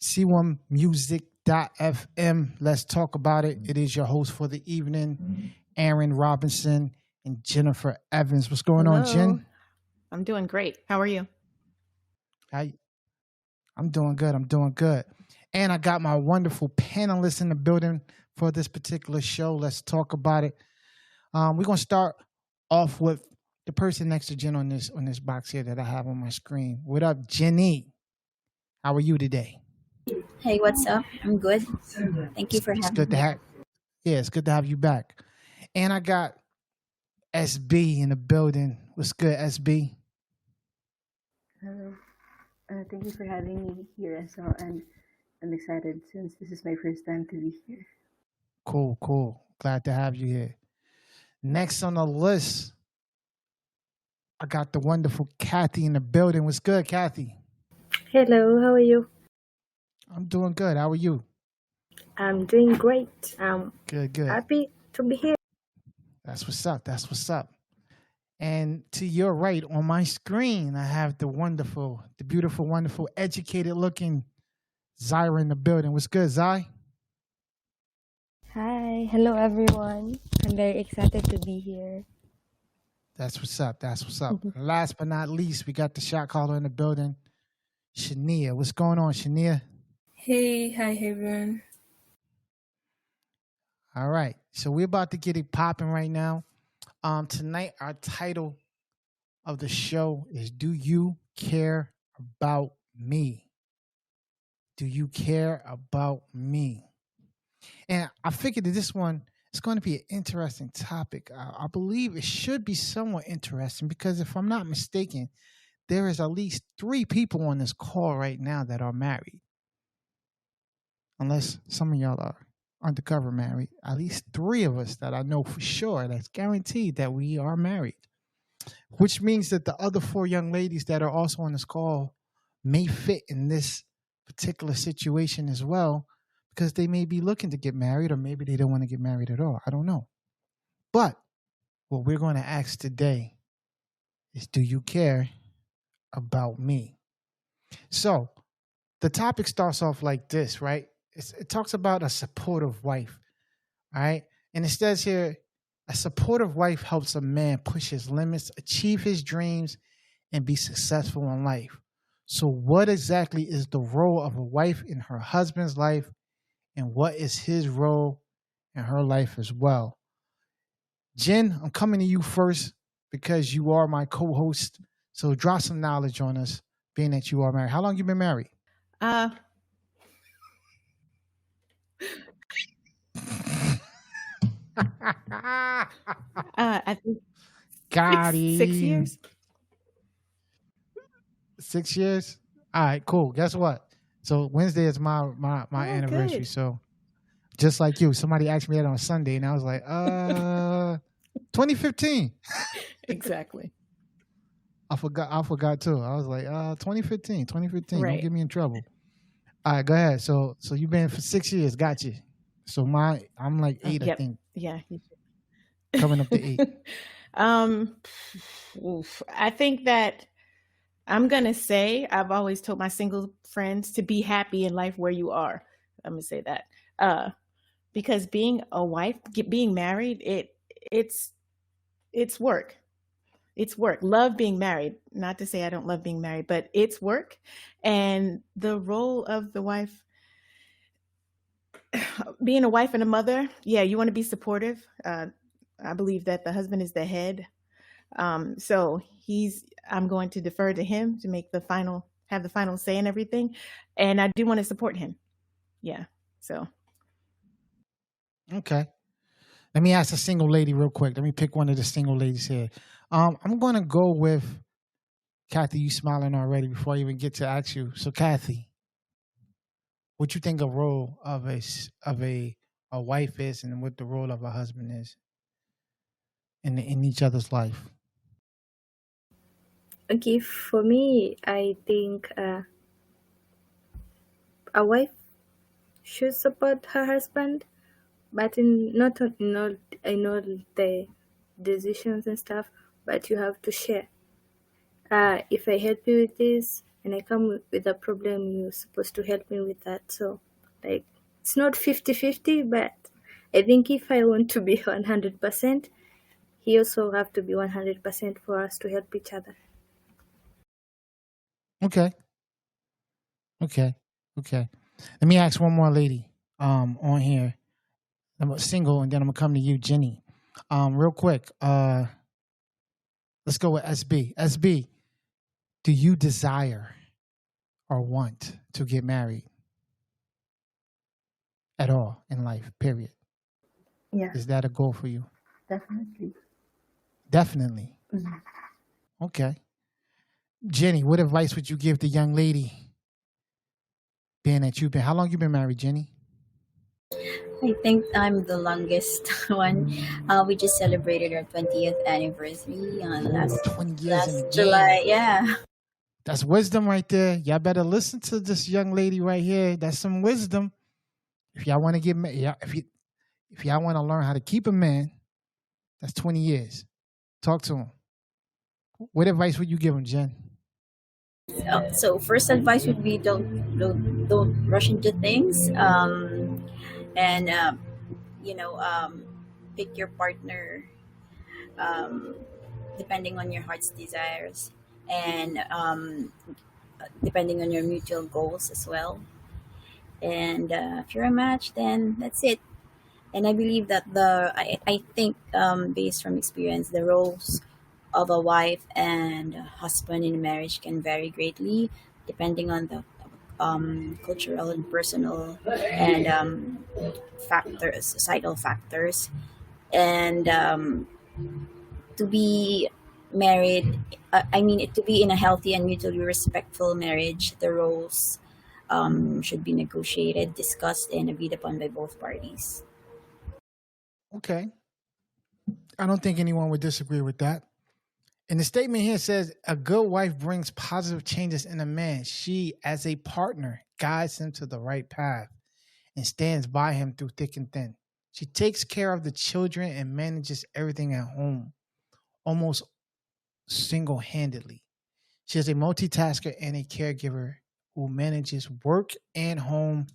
C1music.fm. Let's talk about it. It is your host for the evening, Aaron Robinson and Jennifer Evans. What's going on, Hello. Jen? I'm doing great. How are you? How, I'm doing good. I'm doing good. And I got my wonderful panelists in the building for this particular show. Let's talk about it. We're gonna start off with the person next to Jen on this box here that I have on my screen. What up, Jenny? How are you today? Hey, what's up? I'm good. Thank you for It's having good to me. have. Yeah, it's good to have you back. And I got SB in the building. What's good, SB? Hello. Thank you for having me here as well, and I'm excited since this is my first time to be here. Cool, cool. Glad to have you here. Next on the list, I got the wonderful Kathy in the building. What's good, Kathy? Hello, how are you? I'm doing good. How are you? I'm doing great. I'm Good, good. happy to be here. That's what's up. That's what's up. And to your right on my screen, I have the beautiful, wonderful, educated looking Zyra in the building. What's good, Zy? Hi, hello everyone. I'm very excited to be here. That's what's up. That's what's up. Last but not least, we got the shot caller in the building, Shania. What's going on, Shania? Hey, hi everyone. All right. So we're about to get it popping right now. Tonight, our title of the show is Do You Care About Me? Do you care about me? And I figured that this one is going to be an interesting topic. I believe it should be somewhat interesting because if I'm not mistaken, there is at least 3 people on this call right now that are married. Unless some of y'all are undercover married. At least 3 of us that I know for sure, that's guaranteed that we are married. Which means that the other 4 young ladies that are also on this call may fit in this particular situation as well because they may be looking to get married or maybe they don't want to get married at all. I don't know. But what we're going to ask today is, do you care about me? So the topic starts off like this, right? It talks about a supportive wife, all right? And it says here, a supportive wife helps a man push his limits, achieve his dreams, and be successful in life. So what exactly is the role of a wife in her husband's life, and what is his role in her life as well? Jen, I'm coming to you first because you are my co-host. So drop some knowledge on us, being that you are married. How long you been married? I think Got 6 him. years. 6 years? All right, cool. Guess what? So Wednesday is my anniversary. Good. So just like you, somebody asked me that on Sunday, and I was like, 2015. Exactly. I forgot too. I was like, 2015. Don't Right. get me in trouble. All right, go ahead. So you've been for 6 years. Got you. So I'm like 8, I Yep. think, Yeah. coming up to 8. I think that I'm going to say I've always told my single friends to be happy in life where you are. I'm going to say that. Because being a wife, being married, it's work. It's work. Love being married. Not to say I don't love being married, but it's work. And the role of the wife, being a wife and a mother, yeah, you want to be supportive. I believe that the husband is the head. So I'm going to defer to him to have the final say in everything. And I do want to support him. Yeah. So. Okay. Let me ask a single lady real quick. Let me pick one of the single ladies here. I'm going to go with Kathy. You smiling already before I even get to ask you. So, Kathy, what you think a role of a wife is, and what the role of a husband is in each other's life? Okay, for me, I think a wife should support her husband, but not in all the decisions and stuff. But you have to share. If I help you with this, and I come with a problem, you're supposed to help me with that. So, like, it's not 50-50, but I think if I want to be 100%, he also have to be 100% for us to help each other. Okay. Okay. Okay. Let me ask one more lady on here. I'm single, and then I'm gonna come to you, Jenny. Real quick. Let's go with SB. SB, do you desire or want to get married at all in life? Period. Yeah, Is that a goal for you? definitely. Definitely. Mhm. Okay. Jenny, what advice would you give the young lady? Being that you've been, how long you been married, Jenny? I think I'm the longest one. We just celebrated our 20th anniversary on Oh, 20 years in the last July. game. Yeah. That's wisdom right there. Y'all better listen to this young lady right here. That's some wisdom. If y'all want to get married, if y'all want to learn how to keep a man, that's 20 years. Talk to him. What advice would you give him, Jen? So first advice would be don't rush into things. And pick your partner depending on your heart's desires and depending on your mutual goals as well. And if you're a match, then that's it. And I believe that I think based from experience, the roles of a wife and a husband in marriage can vary greatly depending on the cultural and personal and factors, societal factors. And to be married, to be in a healthy and mutually respectful marriage, the roles should be negotiated, discussed, and agreed upon by both parties. Okay. I don't think anyone would disagree with that. And the statement here says a good wife brings positive changes in a man. She, as a partner, guides him to the right path and stands by him through thick and thin. She takes care of the children and manages everything at home almost single-handedly. She is a multitasker and a caregiver who manages work and home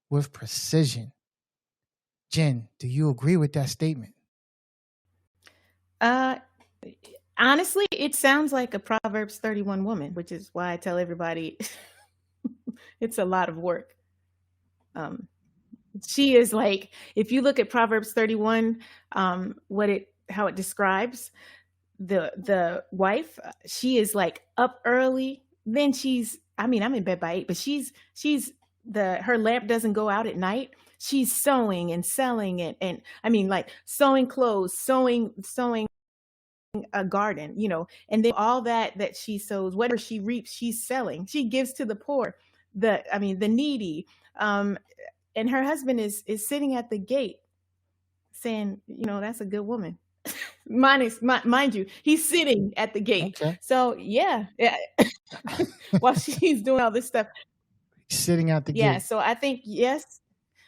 with precision. Jen, do you agree with that statement? Honestly, it sounds like a Proverbs 31 woman, which is why I tell everybody it's a lot of work. She is like, if you look at Proverbs 31, how it describes the wife, she is like up early. Then I'm in bed by 8, but her lamp doesn't go out at night. She's sewing and selling it, and like sewing clothes, sewing a garden, and then all that she sows, whatever she reaps, she's selling. She gives to the poor, the needy. And her husband is sitting at the gate saying, that's a good woman. Mind you, he's sitting at the gate. Okay. So yeah. While she's doing all this stuff. He's sitting at the gate. Yeah. So I think, yes.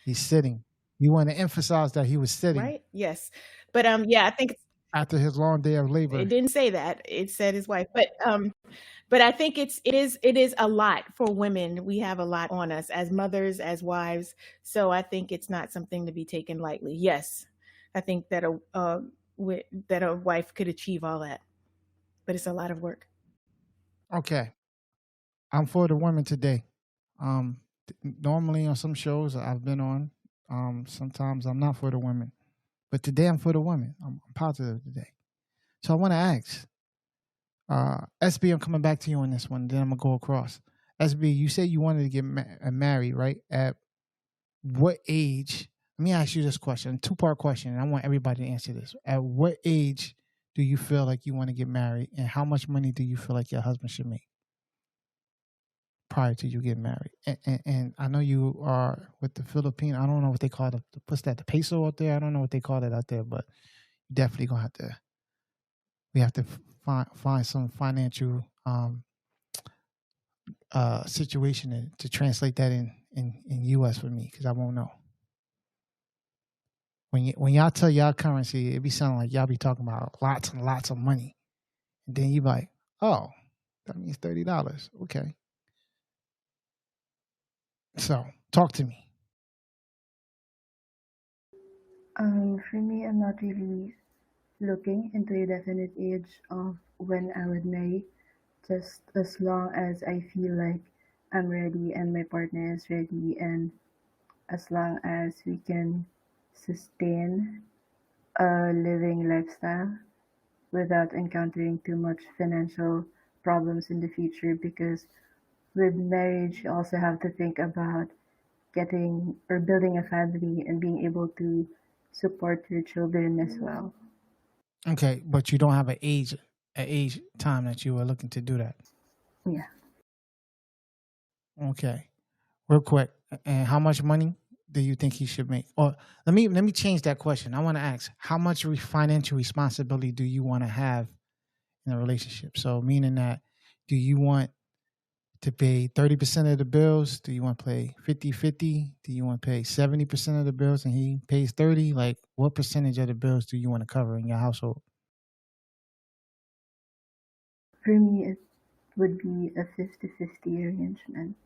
He's sitting. You want to emphasize that he was sitting. Right. Yes. But I think after his long day of labor. It didn't say that. It said his wife. But I think it is a lot for women. We have a lot on us as mothers, as wives. So I think it's not something to be taken lightly. Yes, I think that a wife could achieve all that, but it's a lot of work. Okay, I'm for the women today. Normally on some shows I've been on, sometimes I'm not for the women, but today I'm for the women. I'm positive today. So I want to ask. SB, I'm coming back to you on this one. Then I'm going to go across. SB, you said you wanted to get married, right? At what age? Let me ask you this question, two-part question. And I want everybody to answer this. At what age do you feel like you want to get married? And how much money do you feel like your husband should make prior to you getting married? And I know you are with the Philippine. I don't know what they call it. What's that? The peso out there? I don't know what they call it out there, but you definitely going to have to. We have to find some financial situation to translate that in U.S. for me, because I won't know. When y'all tell y'all currency, it be sounding like y'all be talking about lots and lots of money. And then you be like, oh, that means $30. Okay. So talk to me. For me, I'm not really looking into a definite age of when I would marry, just as long as I feel like I'm ready and my partner is ready, and as long as we can sustain a living lifestyle without encountering too much financial problems in the future. Because with marriage, you also have to think about getting or building a family and being able to support your children as well. Okay, but you don't have an age time that you were looking to do that. Yeah. Okay, real quick. And how much money do you think he should make? Or let me change that question. I want to ask, how much financial responsibility do you want to have in a relationship? So meaning that, do you want to pay 30% of the bills? Do you want to pay 50-50? Do you want to pay 70% of the bills and he pays 30? Like, what percentage of the bills do you want to cover in your household? For me, it would be a 50-50 arrangement.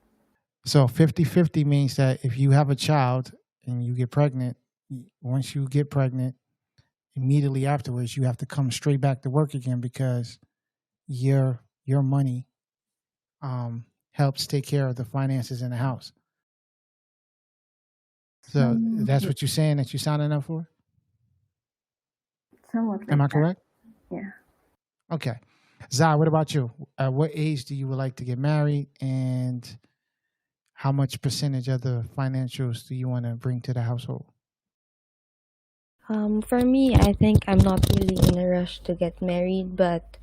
So 50-50 means that if you have a child and you get pregnant, once you get pregnant, immediately afterwards, you have to come straight back to work again because your money helps take care of the finances in the house. So that's what you're saying that you're signing up for? Somewhat like Am I that. correct? Yeah. Okay. Zai, what about you? At what age do you would like to get married, and how much percentage of the financials do you want to bring to the household? For me, I think I'm not really in a rush to get married, but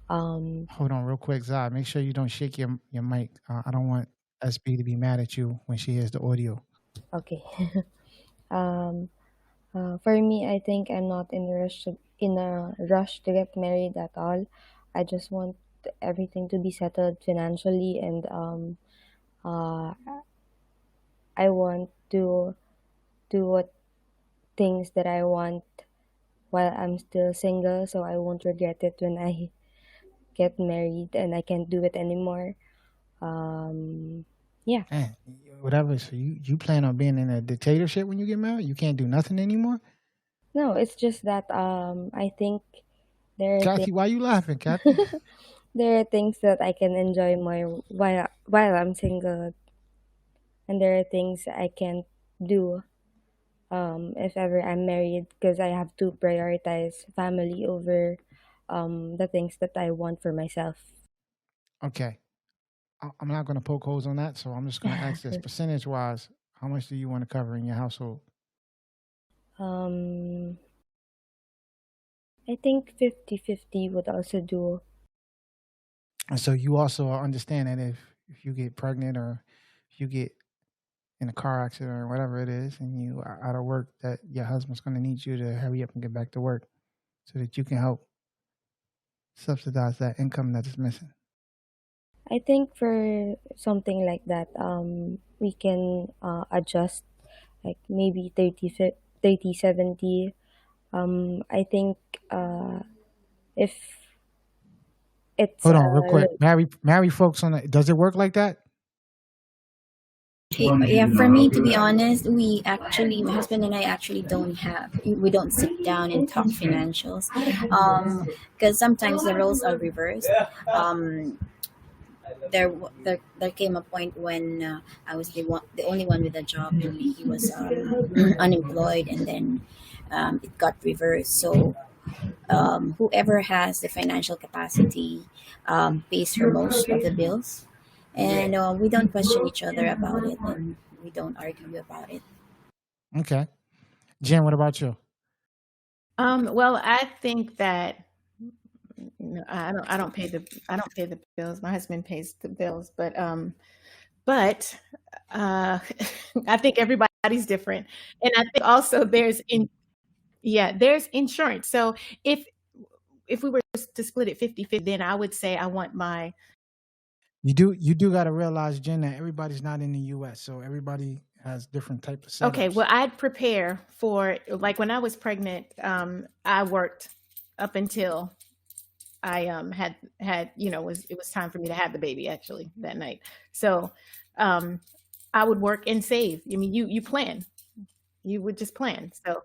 Hold on real quick, Zai. Make sure you don't shake your mic. I don't want SB to be mad at you when she hears the audio. okay. For me, I think I'm not in a rush to get married at all. I just want everything to be settled financially, and uh, I want to do what things that I want while I'm still single, so I won't regret it when I get married and I can't do it anymore. Yeah. Man, whatever. So you plan on being in a dictatorship when you get married? You can't do nothing anymore? No, it's just that I think there are Kathy, why you laughing, Kathy? there are things that I can enjoy more while I'm single, and there are things I can't do if ever I'm married, because I have to prioritize family over the things that I want for myself. Okay. I'm not going to poke holes on that, so I'm just going to ask this. Percentage-wise, how much do you want to cover in your household? I think 50-50 would also do. And so you also understand that if you get pregnant or if you get in a car accident or whatever it is and you are out of work, that your husband's going to need you to hurry up and get back to work so that you can help subsidize that income that is missing. I think for something like that, we can adjust, like maybe 30-70. I think if it's Hold on, real quick. Marry folks on it. Does it work like that? Yeah, for me, to be honest, my husband and I actually we don't sit down and talk financials, because sometimes the roles are reversed. There came a point when I was the only one with a job, and he was unemployed, and then it got reversed. So whoever has the financial capacity pays for most of the bills, and we don't question each other about it, and we don't argue about it. Okay. Jen, what about you? Well, I think that I don't pay the bills. My husband pays the bills, but I think everybody's different, and I think also there's insurance. So if we were to split it 50-50, then I would say I want my. You do got to realize, Jen, that everybody's not in the U.S., so everybody has different types of setups. Okay, well, I'd prepare for, like, when I was pregnant, I worked up until I had it was time for me to have the baby, actually, that night. So I would work and save. I mean, you plan. You would just plan. So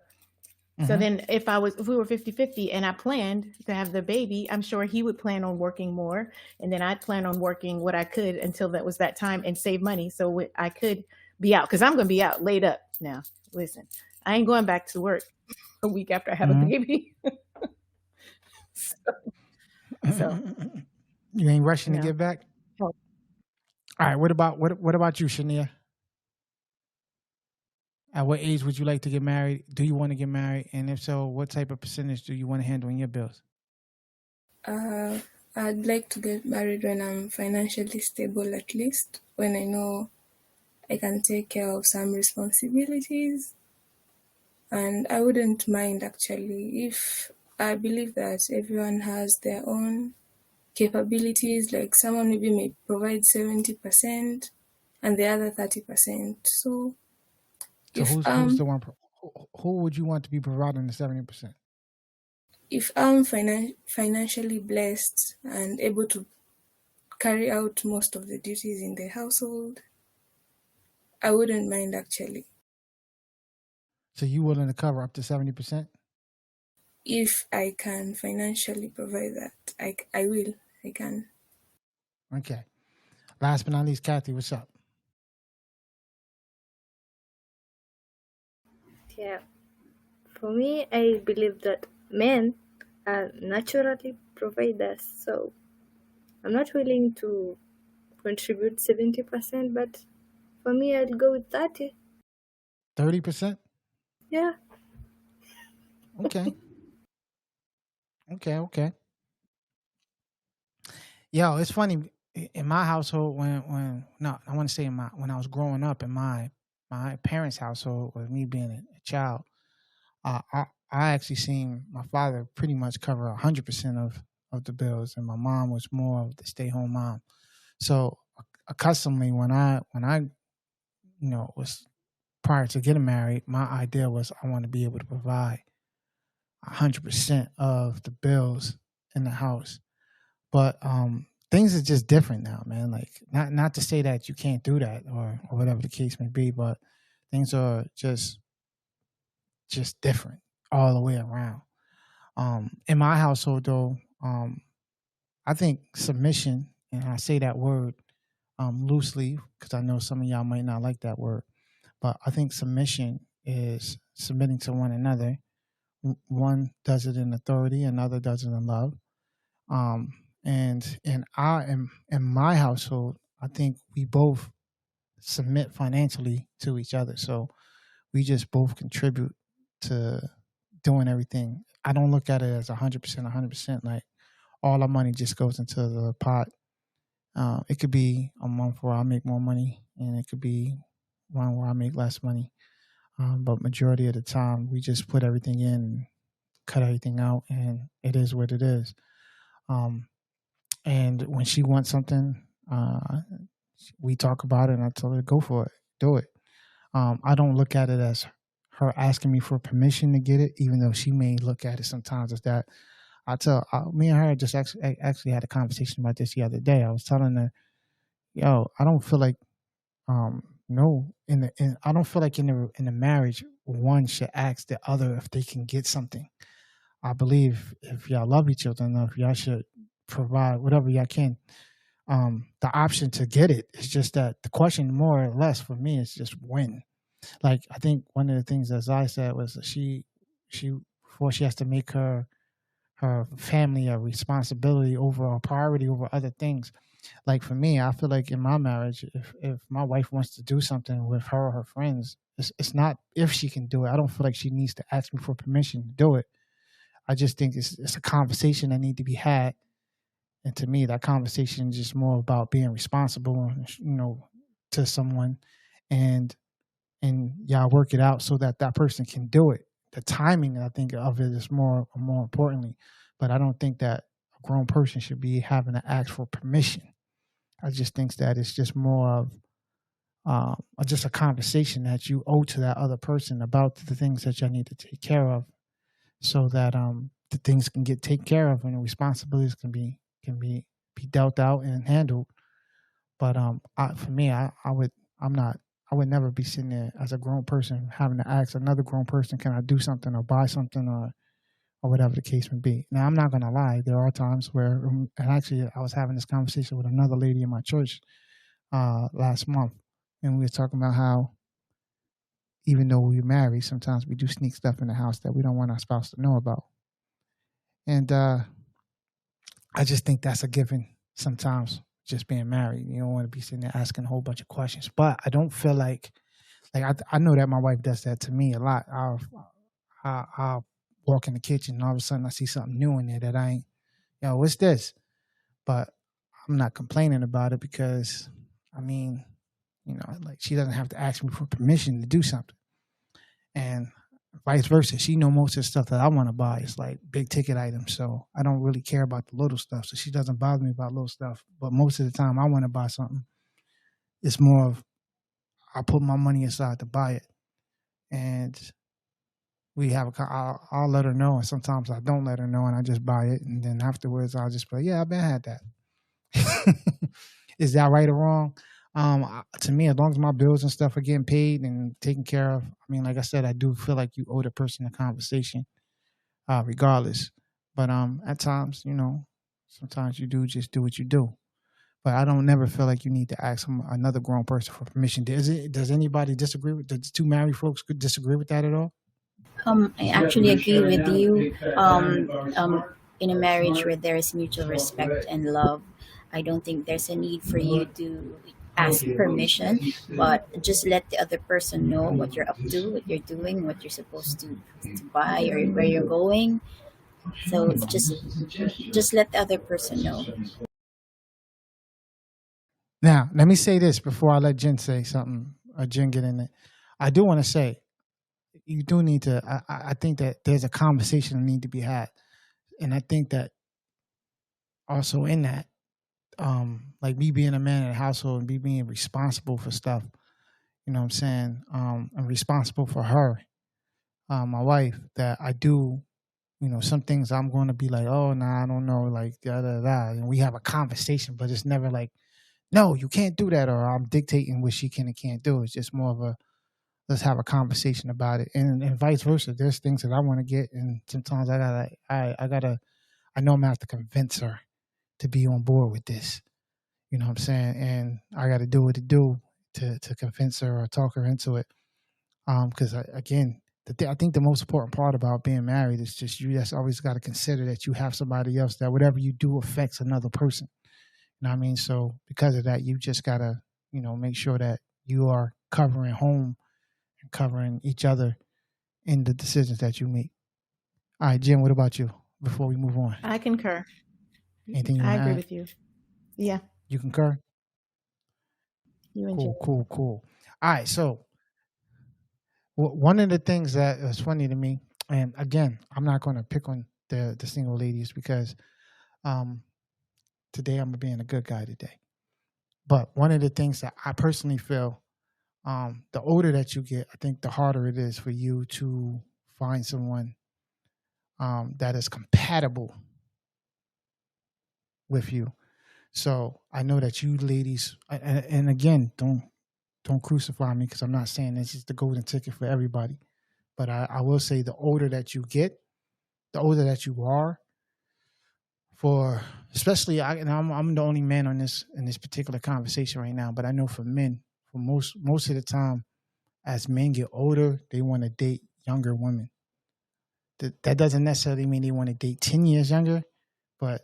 then if we were 50-50 and I planned to have the baby, I'm sure he would plan on working more, and then I'd plan on working what I could until that was that time and save money so I could be out, because I'm going to be out laid up now. Listen, I ain't going back to work a week after I have a baby. so You ain't rushing to No. get back? Oh. All right. What about you, Shania? At what age would you like to get married? Do you want to get married? And if so, what type of percentage do you want to handle in your bills? I'd like to get married when I'm financially stable, at least when I know I can take care of some responsibilities. And I wouldn't mind, actually, if I believe that everyone has their own capabilities, like someone maybe may provide 70% and the other 30%. So if who's the one? Who would you want to be providing the 70%? if I'm financially blessed and able to carry out most of the duties in the household, I wouldn't mind, actually. So you willing to cover up to 70%? If I can financially provide that, I will. I can. Okay. Last but not least, Kathy, what's up? Yeah. For me, I believe that men are naturally providers, so I'm not willing to contribute 70%, but for me, I'll go with 30. 30%? Yeah. Okay. Okay. Yo, it's funny in my household when I want to say when I was growing up in my parents' household with me being a child, I actually seen my father pretty much cover 100% of the bills, and my mom was more of the stay-home mom. So accustomedly, when I was prior to getting married, my idea was I want to be able to provide 100% of the bills in the house. But things are just different now, man. Like not to say that you can't do that or whatever the case may be, but things are just different all the way around. In my household, though, I think submission, and I say that word loosely because I know some of y'all might not like that word, but I think submission is submitting to one another. One does it in authority, another does it in love. And in my household, I think we both submit financially to each other. So we just both contribute to doing everything. I don't look at it as 100%. Like all our money just goes into the pot. It could be a month where I make more money, and it could be one where I make less money. But majority of the time, we just put everything in, and cut everything out, and it is what it is. And when she wants something, we talk about it, and I tell her to go for it, do it. I don't look at it as her asking me for permission to get it, even though she may look at it sometimes as that. Me and her just actually had a conversation about this the other day. I was telling her, yo, I don't feel like, I don't feel like in the marriage, one should ask the other if they can get something. I believe if y'all love each other enough, y'all should provide whatever y'all can. The option to get it is just that the question, more or less, for me is just when. Like I think one of the things, as I said, was that she before she has to make her family a responsibility over a priority over other things. Like for me, I feel like in my marriage, if my wife wants to do something with her or her friends, it's not if she can do it. I don't feel like she needs to ask me for permission to do it. I just think it's a conversation that need to be had. And to me, that conversation is just more about being responsible, to someone, and y'all work it out so that person can do it. The timing, I think, of it is more importantly. But I don't think that a grown person should be having to ask for permission. I just think that it's just more of just a conversation that you owe to that other person about the things that y'all need to take care of, so that the things can get taken care of and the responsibilities can be dealt out and handled. But for me, I'm not I would never be sitting there as a grown person having to ask another grown person, can I do something or buy something or whatever the case may be. Now, I'm not going to lie. There are times where, and actually, I was having this conversation with another lady in my church last month, and we were talking about how even though we're married, sometimes we do sneak stuff in the house that we don't want our spouse to know about. And I just think that's a given sometimes, just being married. You don't want to be sitting there asking a whole bunch of questions. But I don't feel like I know that my wife does that to me a lot. I'll walk in the kitchen and all of a sudden I see something new in there that I ain't, what's this? But I'm not complaining about it because, I mean, like she doesn't have to ask me for permission to do something. And vice versa. She know most of the stuff that I want to buy is like big ticket items. So I don't really care about the little stuff. So she doesn't bother me about little stuff. But most of the time I want to buy something, it's more of I put my money aside to buy it. And we have I'll let her know. And sometimes I don't let her know and I just buy it. And then afterwards I'll just be like, yeah, I've been had that. Is that right or wrong? To me, as long as my bills and stuff are getting paid and taken care of, I mean, like I said, I do feel like you owe the person a conversation, regardless. But at times, sometimes you do just do what you do. But I don't never feel like you need to ask another grown person for permission. Does anybody disagree with? Does two married folks could disagree with that at all? I actually agree with you. In a marriage where there is mutual respect and love, I don't think there's a need for you to ask permission, but just let the other person know what you're up to, what you're doing, what you're supposed to buy, or where you're going. So it's just let the other person know. Now, let me say this before I let Jen say something, or Jen get in it. I do want to say, you do need to, I think that there's a conversation that need to be had. And I think that also in that, like me being a man in the household and me being responsible for stuff, you know what I'm saying? I'm responsible for her, my wife, that I do, some things I'm going to be like, oh, nah, I don't know, like, da, da, da. And we have a conversation, but it's never like, no, you can't do that, or I'm dictating what she can and can't do. It's just more of a, let's have a conversation about it. And vice versa. There's things that I want to get, and sometimes I know I'm going to have to convince her to be on board with this. You know what I'm saying? And I got to do what to do to convince her or talk her into it. Because again, I think the most important part about being married is just you just always got to consider that you have somebody else that whatever you do affects another person. You know what I mean? So because of that, you just got to, make sure that you are covering home and covering each other in the decisions that you make. All right, Jen, what about you before we move on? I concur. Anything you I want to agree add? with you. Yeah, You concur? you and Jen. Cool. All right, so one of the things that was funny to me, and again, I'm not going to pick on the single ladies because today I'm being a good guy today. But one of the things that I personally feel, the older that you get, I think the harder it is for you to find someone that is compatible with you. So I know that you ladies, and again, don't crucify me because I'm not saying this is the golden ticket for everybody. But I will say the older that you get, the older that you are, for especially I'm the only man in this particular conversation right now, but I know for men, for most of the time, as men get older, they want to date younger women. That doesn't necessarily mean they want to date 10 years younger, but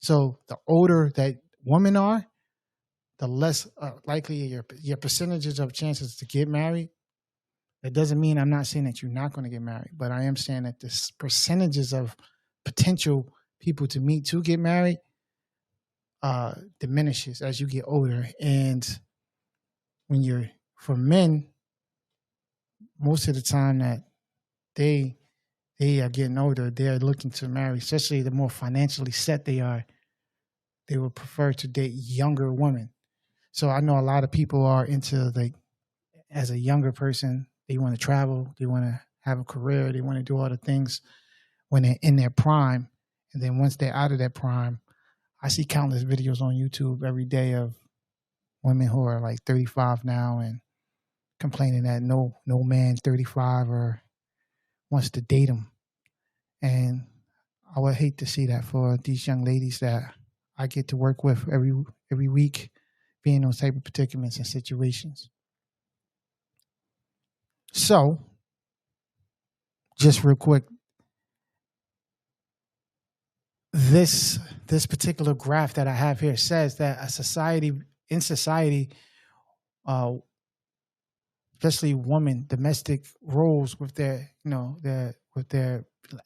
so the older that women are, the less likely your percentages of chances to get married. That doesn't mean I'm not saying that you're not going to get married, but I am saying that the percentages of potential people to meet to get married diminishes as you get older. And when for men, most of the time that they are getting older, they're looking to marry, especially the more financially set they are, they would prefer to date younger women. So I know a lot of people are into, like, as a younger person, they want to travel, they want to have a career, they want to do all the things when they're in their prime. And then once they're out of that prime, I see countless videos on YouTube every day of women who are like 35 now and complaining that no man 35 or wants to date them. And I would hate to see that for these young ladies that I get to work with every week, being in those type of predicaments and situations. So, just real quick, this particular graph that I have here says that in society, especially women, domestic roles with their,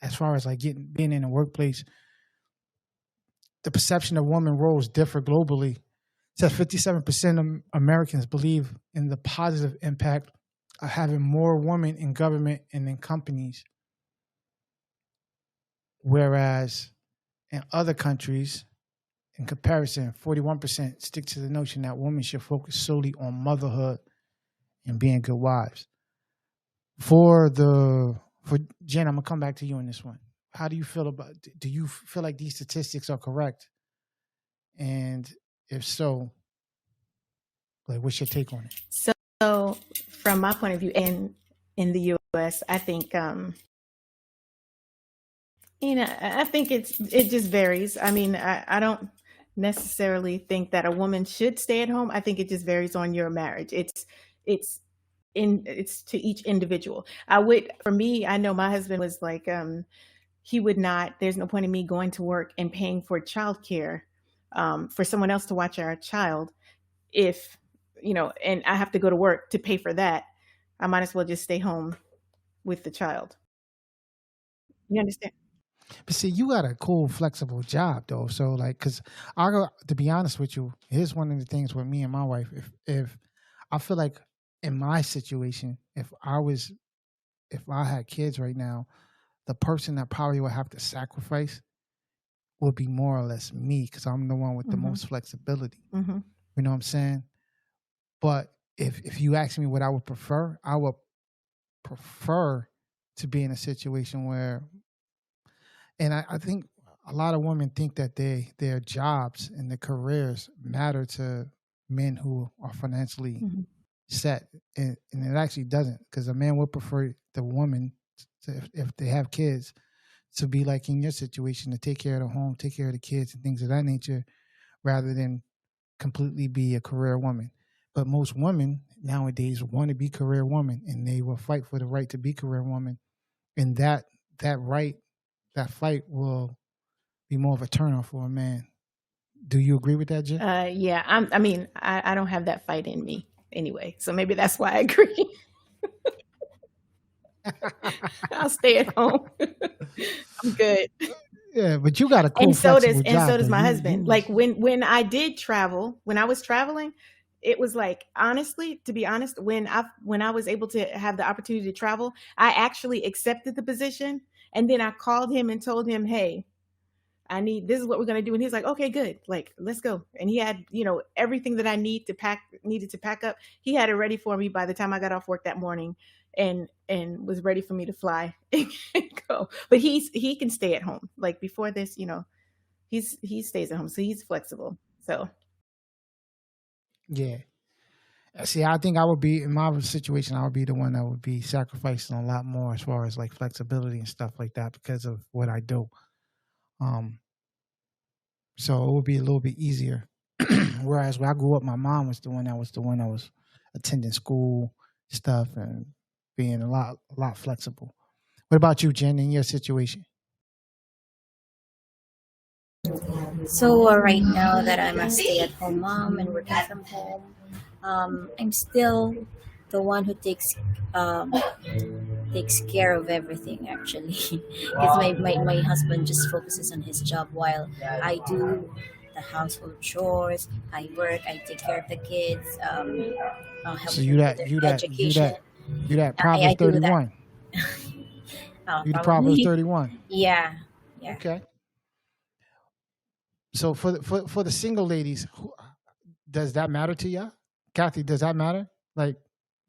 as far as like being in the workplace, the perception of women roles differ globally. It says 57% of Americans believe in the positive impact of having more women in government and in companies, whereas in other countries, in comparison, 41% stick to the notion that women should focus solely on motherhood and being good wives. For Jen, I'm gonna come back to you on this one. How do you feel do you feel like these statistics are correct? And if so, like, what's your take on it? So from my point of view, in the US, I think I think it just varies. I mean, I don't necessarily think that a woman should stay at home. I think it just varies on your marriage. It's to each individual. For me, I know my husband was like, he would not, there's no point in me going to work and paying for childcare for someone else to watch our child. If, and I have to go to work to pay for that, I might as well just stay home with the child. You understand? But see, you got a cool, flexible job though. So like, cause to be honest with you, here's one of the things with me and my wife. If I feel like in my situation, if I had kids right now, the person that probably would have to sacrifice would be more or less me, because I'm the one with the most flexibility. Mm-hmm. You know what I'm saying? But if you ask me what I would prefer to be in a situation where, and I think a lot of women think that their jobs and their careers matter to men who are financially set, and it actually doesn't, because a man would prefer the woman if they have kids to be like in your situation, to take care of the home, take care of the kids and things of that nature, rather than completely be a career woman. But most women nowadays want to be career women, and they will fight for the right to be career woman, and that fight will be more of a turnoff for a man. Do you agree with that, Jen? Yeah, I don't have that fight in me anyway, so maybe that's why I agree. I'll stay at home. I'm good. Yeah, but you got a cool, and so does job, my husband. Like when I did travel, when I was traveling, it was like, honestly, to be honest, when I was able to have the opportunity to travel, I actually accepted the position, and then I called him and told him, hey, this is what we're going to do. And he's like, okay, good. Like, let's go. And he had, everything that I needed to pack up. He had it ready for me by the time I got off work that morning, and was ready for me to fly and go. But he can stay at home. Like before this, he stays at home. So he's flexible. So. Yeah. See, I think I would be, in my situation, I would be the one that would be sacrificing a lot more as far as like flexibility and stuff like that, because of what I do. So it would be a little bit easier. Whereas when I grew up, my mom was the one that was attending school stuff and being a lot flexible. What about you, Jen, in your situation? So right now that I'm a stay-at-home mom and working from home, I'm still the one who takes care of everything, actually. Because my husband just focuses on his job while I do the household chores. I work. I take care of the kids. Help So them with their education. You that Proverbs 31. You the Proverbs 31. Yeah. Okay. So for the single ladies, does that matter to you, Kathy? Does that matter? Like,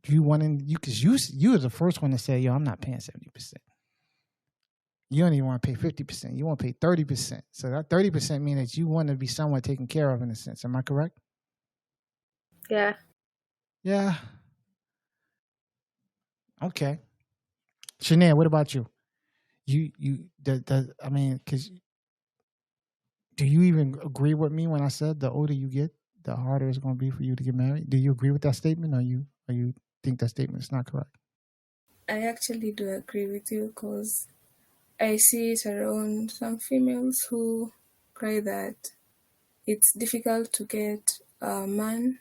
do you want in because you are the first one to say, yo, I'm not paying 70%. You don't even want to pay 50%. You want to pay 30%. So that 30% means that you want to be somewhat taken care of in a sense. Am I correct? Yeah. Yeah. Okay. Shanae, what about you? I mean, because do you even agree with me when I said the older you get, the harder it's going to be for you to get married? Do you agree with that statement, or you think that statement is not correct? I actually do agree with you because I see it around some females who cry that it's difficult to get a man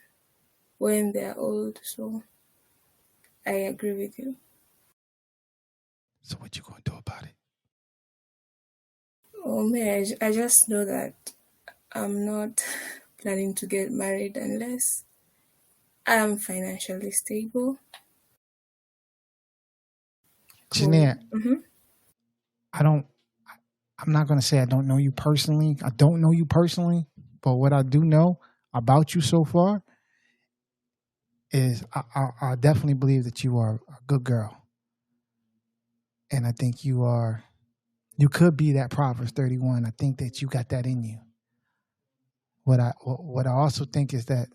when they're old. So I agree with you. So what you going to do about it? Oh man, I just know that I'm not planning to get married unless I'm financially stable. Cool. Shanae, Mm-hmm. I'm not going to say I don't know you personally. I don't know you personally, but what I do know about you so far is I definitely believe that you are a good girl. And I think you could be that Proverbs 31. I think that you got that in you. What I also think is that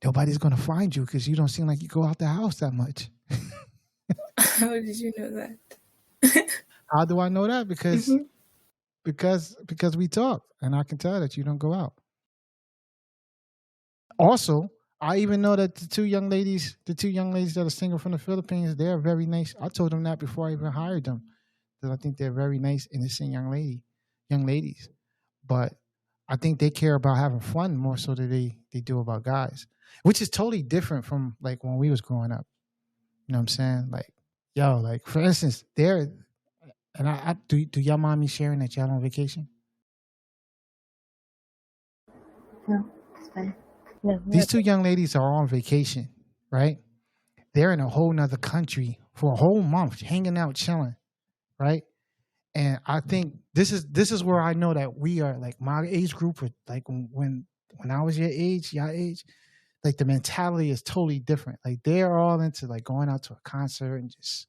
nobody's going to find you because you don't seem like you go out the house that much. How did you know that? How do I know that? Because Mhm. because we talk, and I can tell that you don't go out. Also, I even know that the two young ladies that are single from the Philippines, they're very nice. I told them that before I even hired them, that I think they're very nice, innocent young ladies. But I think they care about having fun more so than they do about guys, which is totally different from like when we was growing up. You know what I'm saying? Like, yo, like for instance, they're and I do y'all mind me sharing that y'all on vacation? No, it's fine. No, These two young ladies are on vacation, right? They're in a whole nother country for a whole month, hanging out, chilling, right? And I think this is where I know that we are like my age group, or like when I was your age, like the mentality is totally different. Like they're all into like going out to a concert and just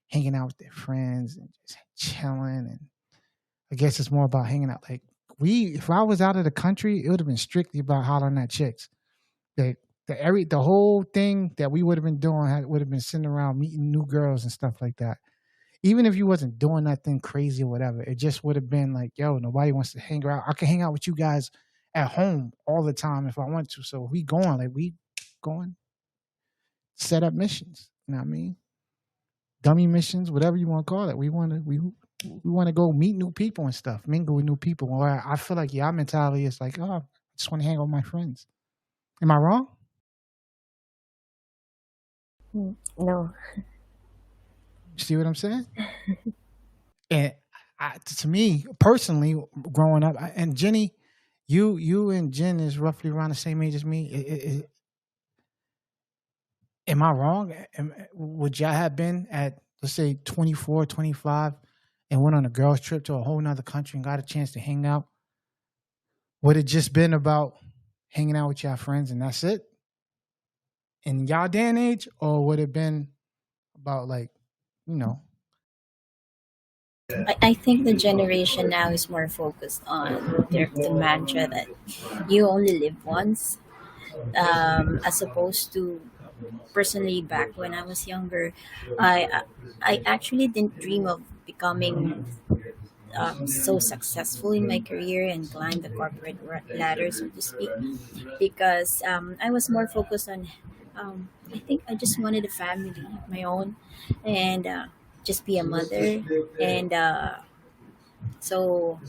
hanging out with their friends and just chilling. And I guess it's more about hanging out. Like if I was out of the country, it would have been strictly about hollering at chicks. Like the whole thing that we would have been doing would have been sitting around meeting new girls and stuff like that. Even if you wasn't doing nothing crazy or whatever, it just would have been like, yo, nobody wants to hang out. I can hang out with you guys at home all the time if I want to. So we going, set up missions. You know what I mean? Dummy missions, whatever you want to call it. We want to go meet new people and stuff, mingle with new people. Where I feel like your mentality is like, oh, I just want to hang out with my friends. Am I wrong? no. You see what I'm saying? And to me personally, growing up, and Jenny, you and Jen is roughly around the same age as me. Am I wrong? Would y'all have been at, let's say, 24, 25 and went on a girls' trip to a whole nother country and got a chance to hang out? Would it just been about hanging out with y'all friends and that's it? In y'all day and age? Or would it have been about like, you know? I think the generation now is more focused on the mantra that you only live once, as opposed to personally back when I was younger, I actually didn't dream of becoming so successful in my career and climb the corporate ladder, so to speak, because I was more focused on. I think I just wanted a family of my own, and just be a mother, and so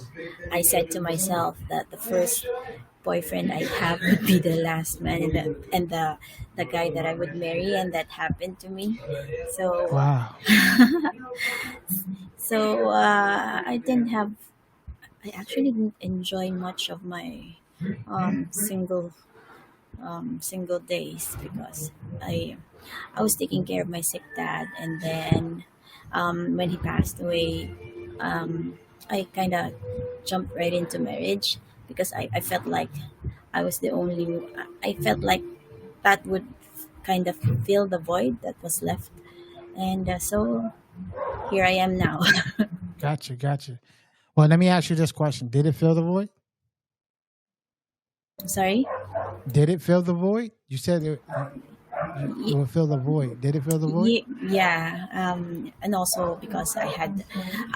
I said to myself that the first boyfriend I have would be the last man, and the guy that I would marry, and that happened to me. So Wow. I didn't have. I actually didn't enjoy much of my single single days because I was taking care of my sick dad, and then when he passed away, I kind of jumped right into marriage because I felt like I was the only. I felt like that would kind of fill the void that was left, and so here I am now. Gotcha. Well, let me ask you this question. Did it fill the void? Sorry. Did it fill the void? You said it. it would fill the void. Did it fill the void? Yeah, and also because I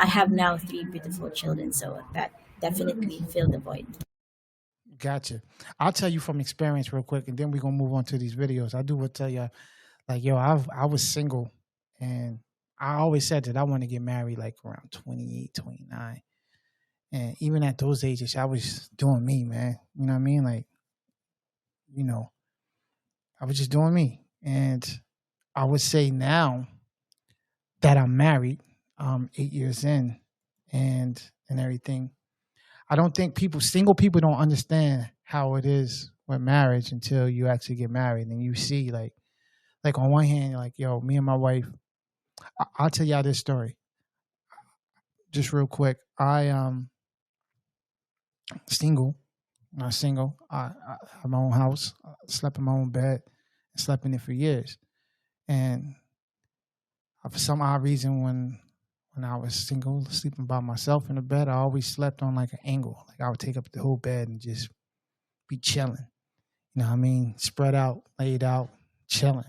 have now 3 beautiful children, so that definitely filled the void. Gotcha. I'll tell you from experience real quick, and then we're gonna move on to these videos. I do will tell you, like, yo, I was single, and I always said that I want to get married like around 28, 29. And even at those ages, I was doing me, man. You know what I mean? Like, you know, I was just doing me. And I would say now that I'm married, 8 years in and everything, I don't think single people don't understand how it is with marriage until you actually get married. And you see, like on one hand, you're like, yo, me and my wife, I'll tell y'all this story just real quick. I'm not single. I have my own house, slept in my own bed, and slept in it for years. And for some odd reason, when I was single, sleeping by myself in the bed, I always slept on like an angle. Like I would take up the whole bed and just be chilling. You know what I mean? Spread out, laid out, chilling.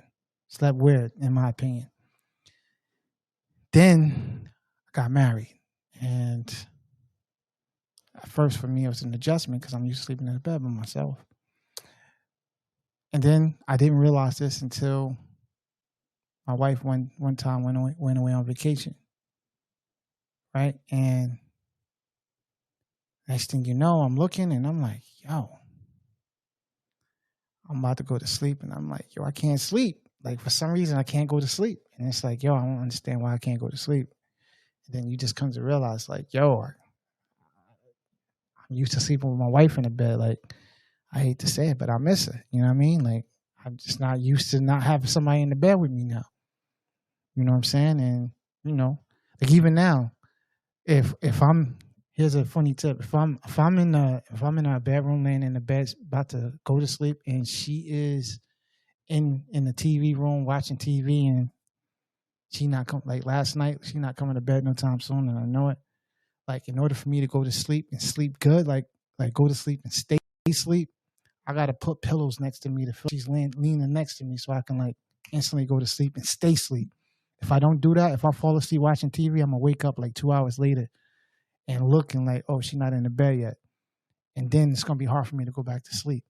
Slept weird, in my opinion. Then I got married. And at first for me, it was an adjustment because I'm used to sleeping in the bed by myself. And then I didn't realize this until my wife one time went away on vacation. Right? And next thing you know, I'm looking and I'm like, yo, I'm about to go to sleep. And I'm like, yo, I can't sleep. Like for some reason, I can't go to sleep. And it's like, yo, I don't understand why I can't go to sleep. And then you just come to realize like, yo, I'm used to sleeping with my wife in the bed. Like, I hate to say it, but I miss her. You know what I mean? Like, I'm just not used to not having somebody in the bed with me now. You know what I'm saying? And, you know, like even now, here's a funny tip. If I'm in a bedroom laying in the bed about to go to sleep and she is in the TV room watching TV and she not come, like last night, she not coming to bed no time soon, and I know it. Like in order for me to go to sleep and sleep good, like go to sleep and stay asleep, I gotta put pillows next to me to feel she's leaning next to me so I can like instantly go to sleep and stay asleep. If I don't do that, if I fall asleep watching TV, I'm gonna wake up like 2 hours later and looking like, oh, she's not in the bed yet. And then it's gonna be hard for me to go back to sleep.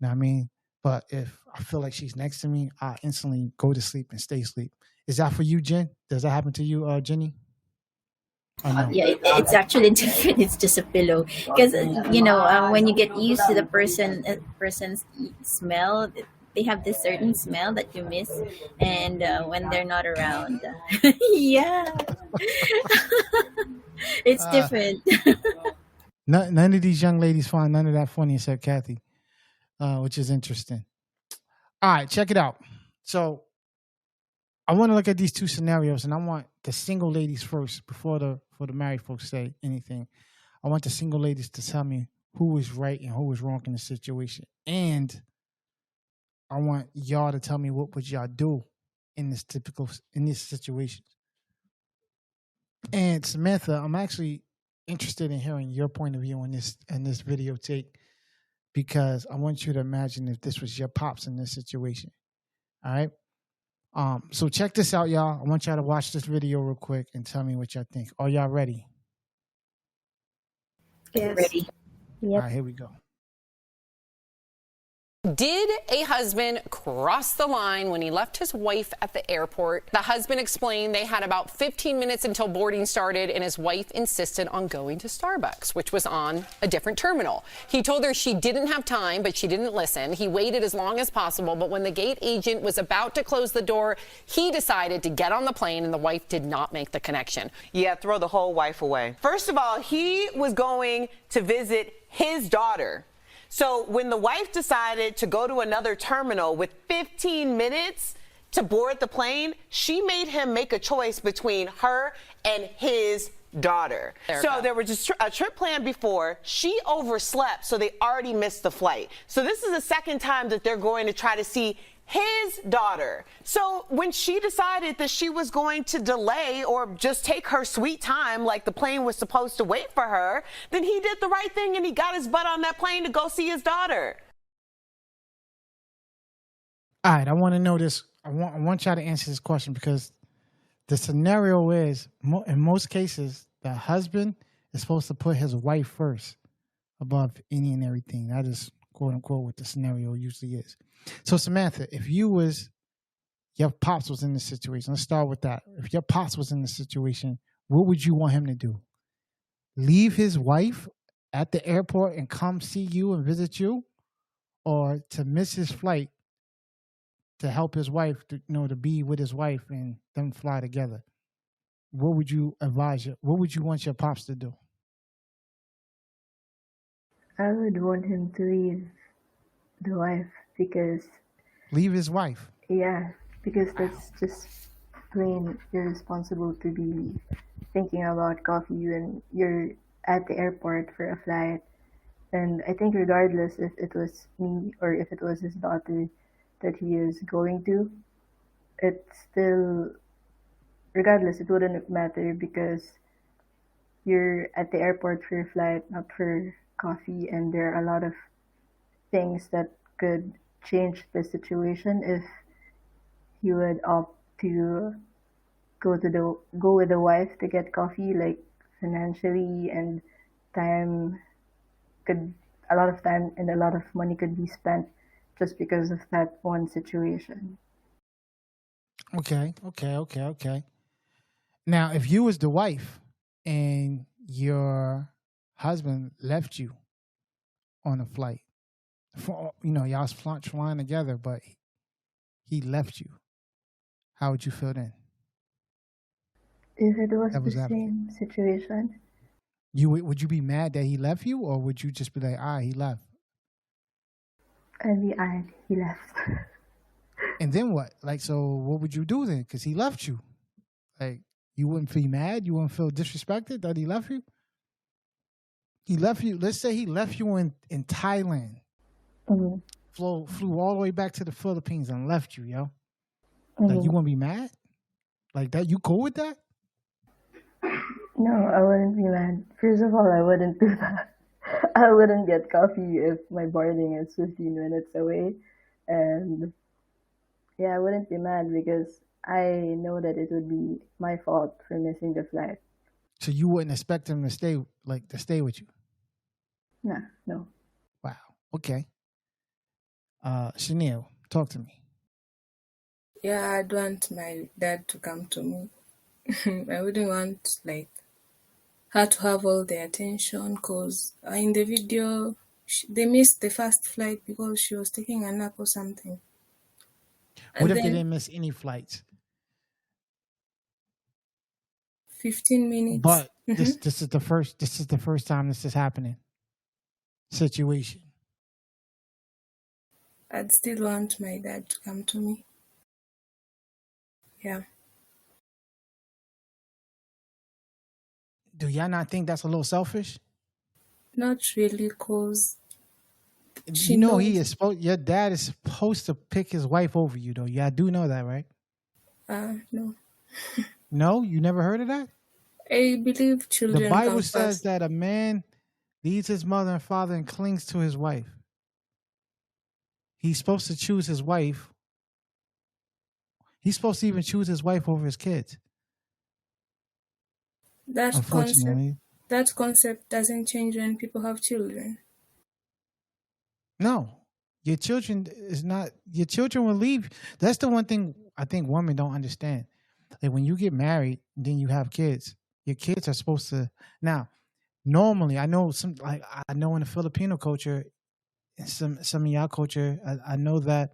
You know what I mean? But if I feel like she's next to me, I instantly go to sleep and stay asleep. Is that for you, Jen? Does that happen to you, Jenny? Yeah, it's actually different. It's just a pillow because when you get used to the person's smell, they have this certain smell that you miss, and when they're not around, yeah, it's different. None of these young ladies find none of that funny except Kathy, which is interesting. All right, check it out. So I want to look at these two scenarios, and I want the single ladies first before the married folks say anything. I want the single ladies to tell me who is right and who is wrong in the situation, and I want y'all to tell me what would y'all do in this situation. And Samantha, I'm actually interested in hearing your point of view on this videotape because I want you to imagine if this was your pops in this situation. All right. So check this out, y'all. I want y'all to watch this video real quick and tell me what y'all think. Are y'all ready? Yes. Ready. Yep. All right, here we go. Did a husband cross the line when he left his wife at the airport? The husband explained they had about 15 minutes until boarding started, and his wife insisted on going to Starbucks, which was on a different terminal. He told her she didn't have time, but she didn't listen. He waited as long as possible, but when the gate agent was about to close the door, he decided to get on the plane, and the wife did not make the connection. Yeah, throw the whole wife away. First of all, he was going to visit his daughter. So when the wife decided to go to another terminal with 15 minutes to board the plane, she made him make a choice between her and his daughter. There was just a trip planned before. She overslept, so they already missed the flight. So this is the second time that they're going to try to see his daughter. So when she decided that she was going to delay or just take her sweet time like the plane was supposed to wait for her, then he did the right thing and he got his butt on that plane to go see his daughter. All right, I want to know this. I want y'all to answer this question because the scenario is in most cases the husband is supposed to put his wife first above any and everything. That is quote unquote what the scenario usually is. So Samantha, if your pops was in this situation, let's start with that. If your pops was in this situation, what would you want him to do? Leave his wife at the airport and come see you and visit you, or to miss his flight to help his wife, to be with his wife and them fly together? What would you advise? What would you want your pops to do? I would want him to leave the wife because, Leave his wife. yeah, because that's just plain irresponsible to be thinking about coffee when you're at the airport for a flight. And I think regardless if it was me or if it was his daughter that he is going to, it's still, regardless, it wouldn't matter because you're at the airport for your flight, not for coffee, and there are a lot of things that could change the situation if he would opt to go with the wife to get coffee, like financially and time a lot of time and a lot of money could be spent just because of that one situation. Okay. Now, if you was the wife and your husband left you on a flight, y'all was flying together, but he left you, how would you feel then? If it was That was the happening. same situation, Would you be mad that he left you, or would you just be like, he left? I'd be he left. And then what? Like, so what would you do then? Because he left you. Like, you wouldn't feel mad? You wouldn't feel disrespected that he left you? He left you. Let's say he left you in Thailand. Mm-hmm. Flew all the way back to the Philippines and left you, yo. Like, you wouldn't be mad? Like that? You cool with that? No, I wouldn't be mad. First of all, I wouldn't do that. I wouldn't get coffee if my boarding is 15 minutes away. And yeah, I wouldn't be mad because I know that it would be my fault for missing the flight. So you wouldn't expect him to stay with you? Nah, no. Wow. Okay. Chanel, talk to me. Yeah, I'd want my dad to come to me. I wouldn't want her to have all the attention because in the video they missed the first flight because she was taking a nap or something. What if they didn't miss any flights? 15 minutes. But this is the first time this is happening. Situation. I'd still want my dad to come to me. Yeah. Do y'all not think that's a little selfish? Not really, because your dad is supposed to pick his wife over you, though. Y'all do know that, right? No. No? You never heard of that? I believe children The Bible come says first. that a man leaves his mother and father and clings to his wife. He's supposed to choose his wife. He's supposed to even choose his wife over his kids. That Unfortunately. concept doesn't change when people have children. No. Your children will leave. That's the one thing I think women don't understand. Like when you get married, then you have kids. Your kids are supposed to. Now, normally, I know in the Filipino culture, and some of y'all culture, I know that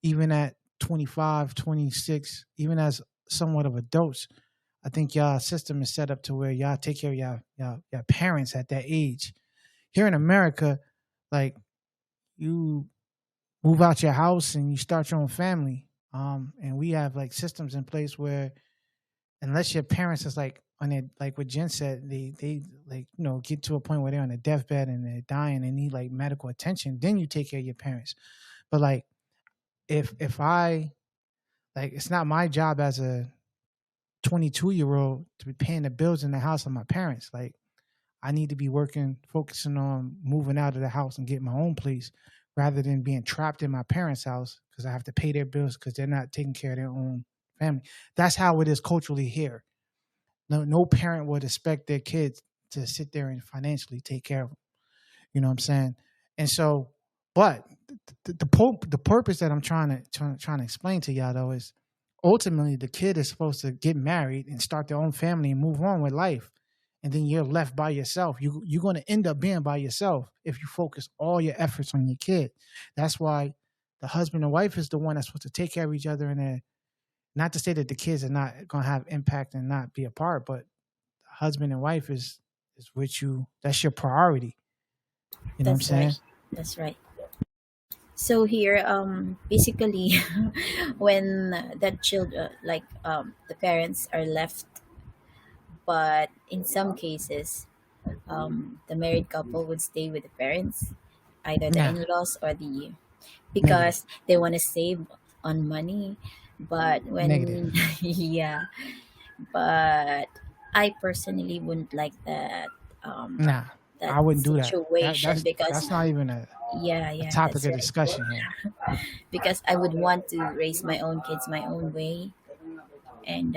even at 25, 26, even as somewhat of adults, I think y'all system is set up to where y'all take care of y'all parents at that age. Here in America, like you move out your house and you start your own family. And we have like systems in place where unless your parents is like on their, like what Jen said, they like, get to a point where they're on a deathbed and they're dying and need like medical attention, then you take care of your parents. But like if I like, it's not my job as a 22-year-old to be paying the bills in the house of my parents. Like I need to be focusing on moving out of the house and getting my own place rather than being trapped in my parents' house because I have to pay their bills because they're not taking care of their own family. That's how it is culturally here. No parent would expect their kids to sit there and financially take care of them. You know what I'm saying? And so, but the purpose that I'm trying to explain to y'all though is ultimately the kid is supposed to get married and start their own family and move on with life. And then you're left by yourself. You're going to end up being by yourself if you focus all your efforts on your kid. That's why the husband and wife is the one that's supposed to take care of each other. And not to say that the kids are not going to have impact and not be a part, but husband and wife is with you. That's your priority. You know what I'm That's saying? right. That's right. So here, basically, when the children, like the parents are left, but in some cases, the married couple would stay with the parents, either the Nah, in-laws or the, negative, because they want to save on money. But negative. when, yeah, but I personally wouldn't like that, um, Nah, that I wouldn't do that. situation, because That's not even a yeah, topic that's of right. discussion here. Because I would want to raise my own kids my own way, and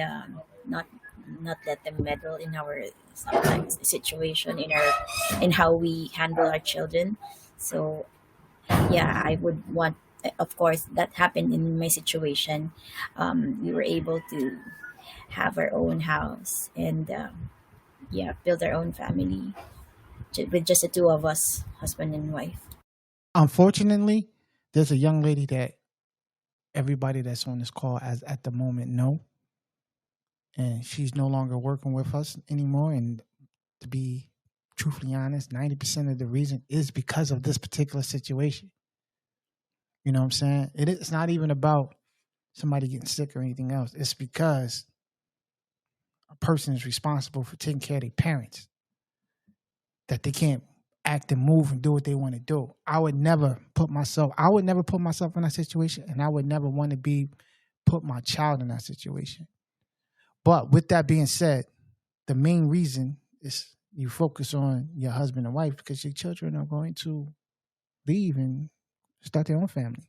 not not let them meddle in our sometimes situation, in how we handle our children. So yeah, I would want, of course that happened in my situation. We were able to have our own house, and yeah, build our own family, with just the two of us, husband and wife. Unfortunately, there's a young lady that everybody that's on this call as at the moment know, and she's no longer working with us anymore. And to be truthfully honest, 90% of the reason is because of this particular situation. You know what I'm saying? It's not even about somebody getting sick or anything else. It's because a person is responsible for taking care of their parents that they can't act and move and do what they want to do. I would never put myself in that situation, and I would never want to put my child in that situation. But with that being said, the main reason is you focus on your husband and wife because your children are going to leave and start their own family.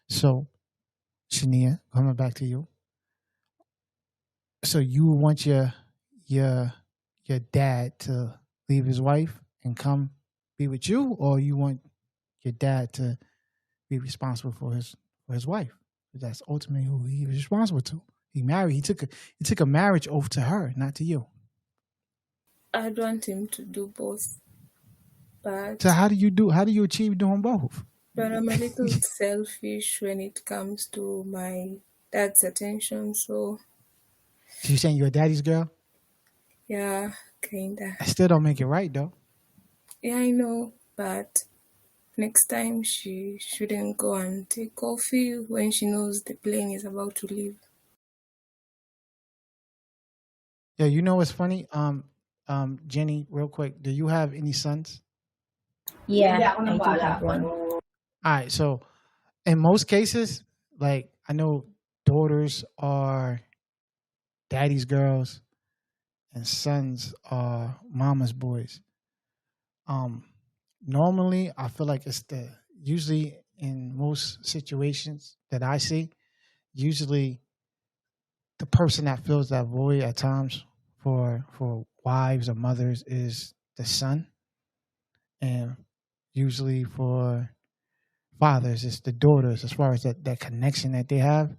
So, Shania, coming back to you. So you want your dad to leave his wife and come be with you, or you want your dad to be responsible for his wife? That's ultimately who he was responsible to. He married. He took a marriage oath to her, not to you. I'd want him to do both, but So how do you achieve doing both? I'm a little selfish when it comes to my dad's attention. So So you saying you're a daddy's girl? yeah, kinda. I still don't make it right though. Yeah, I know, but next time she shouldn't go and take coffee when she knows the plane is about to leave. Yeah, you know what's funny? Jenny, real quick, do you have any sons? Yeah, I do have one. All right, so in most cases, like I know daughters are daddy's girls and sons are mama's boys. Normally I feel like usually in most situations that I see, usually the person that fills that void at times for wives or mothers is the son, and usually for fathers it's the daughters, as far as that connection that they have.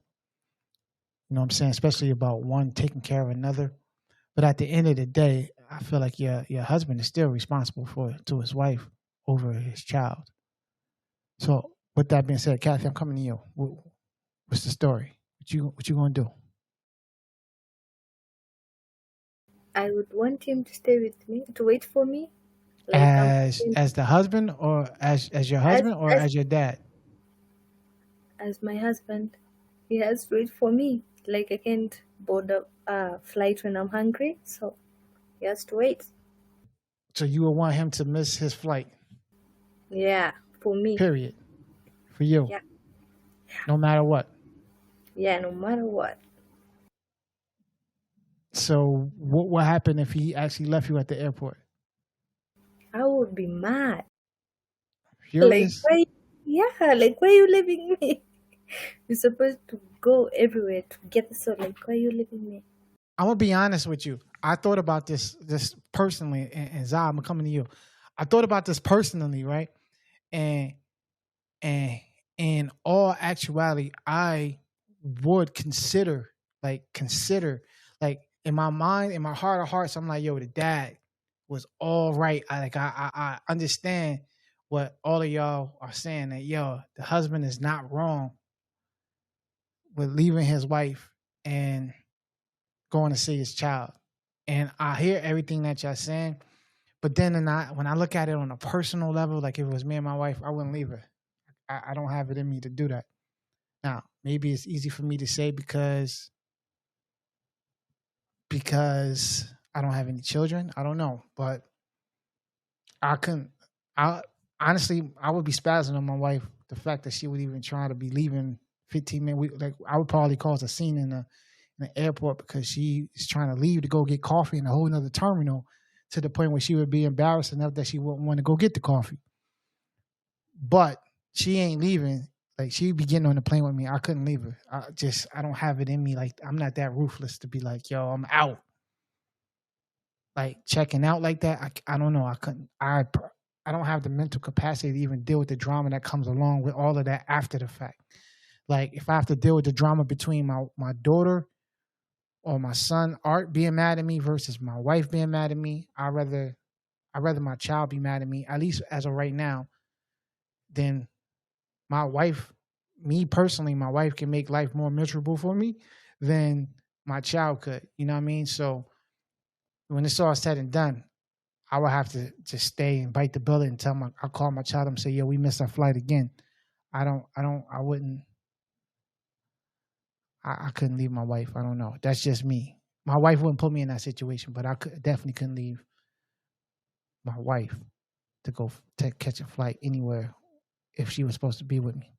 You know what I'm saying? Especially about one taking care of another. But at the end of the day, I feel like your husband is still responsible to his wife over his child. So with that being said, Kathy, I'm coming to you. What's the story? What you gonna do? I would want him to stay with me, to wait for me. Like As the husband, or as your as husband, or as as your dad? as my husband. He has to wait for me. Like I can't board a flight when I'm hungry, so he has to wait. So you would want him to miss his flight, Yeah, for me. period, for you, Yeah, no matter what. yeah, no matter what. So what happened if he actually left you at the airport? I would be mad. furious. why? Yeah, like why are you leaving me? You're supposed to go everywhere to get the soul. Like why are you leaving me? I'm gonna be honest with you. I thought about this personally, and Zah, I'm coming to you. I thought about this personally, right? And in all actuality, I would consider like in my mind, in my heart of hearts, I'm like, yo, the dad was all right. I understand what all of y'all are saying, that yo, the husband is not wrong with leaving his wife and going to see his child. And I hear everything that y'all saying, but then when I look at it on a personal level, like if it was me and my wife, I wouldn't leave her. I don't have it in me to do that. Now, maybe it's easy for me to say because I don't have any children. I don't know, but I honestly, I would be spazzing on my wife. The fact that she would even try to be leaving 15 minutes, like I would probably cause a scene in the airport because she is trying to leave to go get coffee in a whole nother terminal, to the point where she would be embarrassed enough that she wouldn't want to go get the coffee. But she ain't leaving. Like, she'd be getting on the plane with me. I couldn't leave her. I don't have it in me. Like, I'm not that ruthless to be like, yo, I'm out. Like, checking out like that, I don't know. I couldn't. I don't have the mental capacity to even deal with the drama that comes along with all of that after the fact. Like, if I have to deal with the drama between my daughter or my son Art being mad at me versus my wife being mad at me, I'd rather my child be mad at me, at least as of right now, than my wife. Me personally, my wife can make life more miserable for me than my child could. You know what I mean? So when it's all said and done, I would have to just stay and bite the bullet and I'll call my child and say, yo, we missed our flight again. I couldn't leave my wife. I don't know. That's just me. My wife wouldn't put me in that situation, but I definitely couldn't leave my wife to go to catch a flight anywhere if she was supposed to be with me.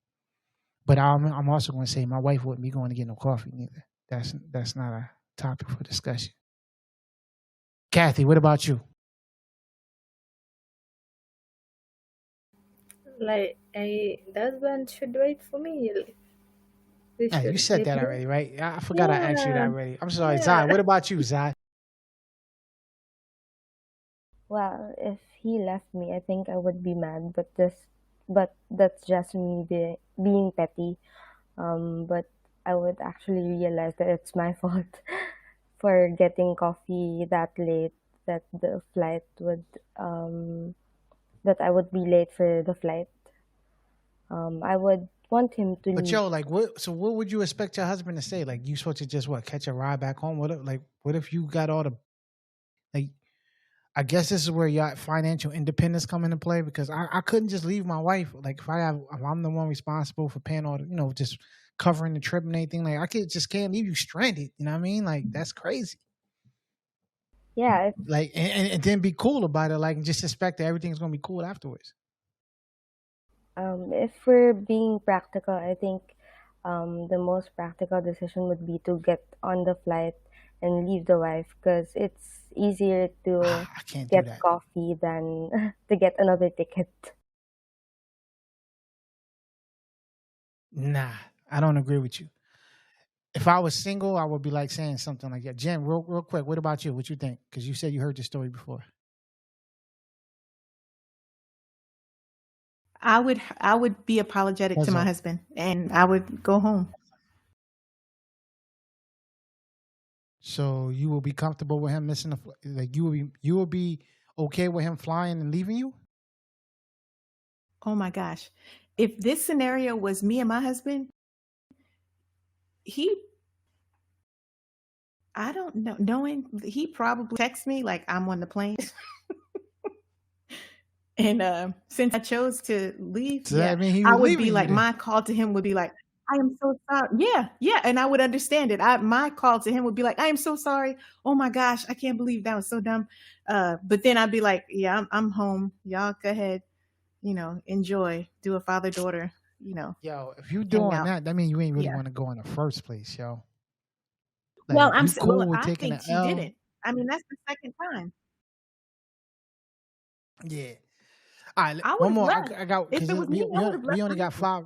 But I'm also going to say my wife wouldn't be going to get no coffee neither. That's not a topic for discussion. Kathy, what about you? Like the husband should wait for me. Like, we Hey, you should said get that married. already, right? I forgot I asked you that Yeah, already. I'm sorry, yeah. Zai. What about you, Zai? Well, if he left me, I think I would be mad, but that's just me being petty. But I would actually realize that it's my fault for getting coffee that late, that the flight would that I would be late for the flight. I would want him to But leave. yo, like, what would you expect your husband to say? Like, you supposed to just catch a ride back home? What if you got all the, like, I guess this is where your financial independence come into play, because I couldn't just leave my wife. Like, if I'm the one responsible for paying all the, just covering the trip and anything, like, I can't leave you stranded. You know what I mean? Like, that's crazy. Yeah, Like, and then be cool about it, like, and just expect that everything's gonna be cool afterwards. if we're being practical, I think the most practical decision would be to get on the flight and leave the wife, because it's easier to I can't do get that. coffee than to get another ticket. Nah, I don't agree with you. If I was single, I would be like saying something like that. Jen, real quick, what about you? What you think? Because you said you heard the story before. I would be apologetic What's to my up? husband, and I would go home. So you will be comfortable with him missing like you will be okay with him flying and leaving you? Oh my gosh. If this scenario was me and my husband, I don't know, knowing he probably text me like I'm on the plane. And since I chose to leave, Does that mean he I was would leaving be you like, then? my call to him would be like, I am so sorry. Yeah, and I would understand it. My call to him would be like, I am so sorry. Oh my gosh, I can't believe that was so dumb. But then I'd be like, yeah, I'm home. Y'all go ahead, enjoy, do a father-daughter, Yo, if you hang doing out. that mean you ain't really Yeah. want to go in the first place, yo. Well, Like, if you cool with I taking think the she L, didn't. I mean, that's the second time. yeah. All right, I would one have more. left. I got If because it was me, I would have we left. only got 5.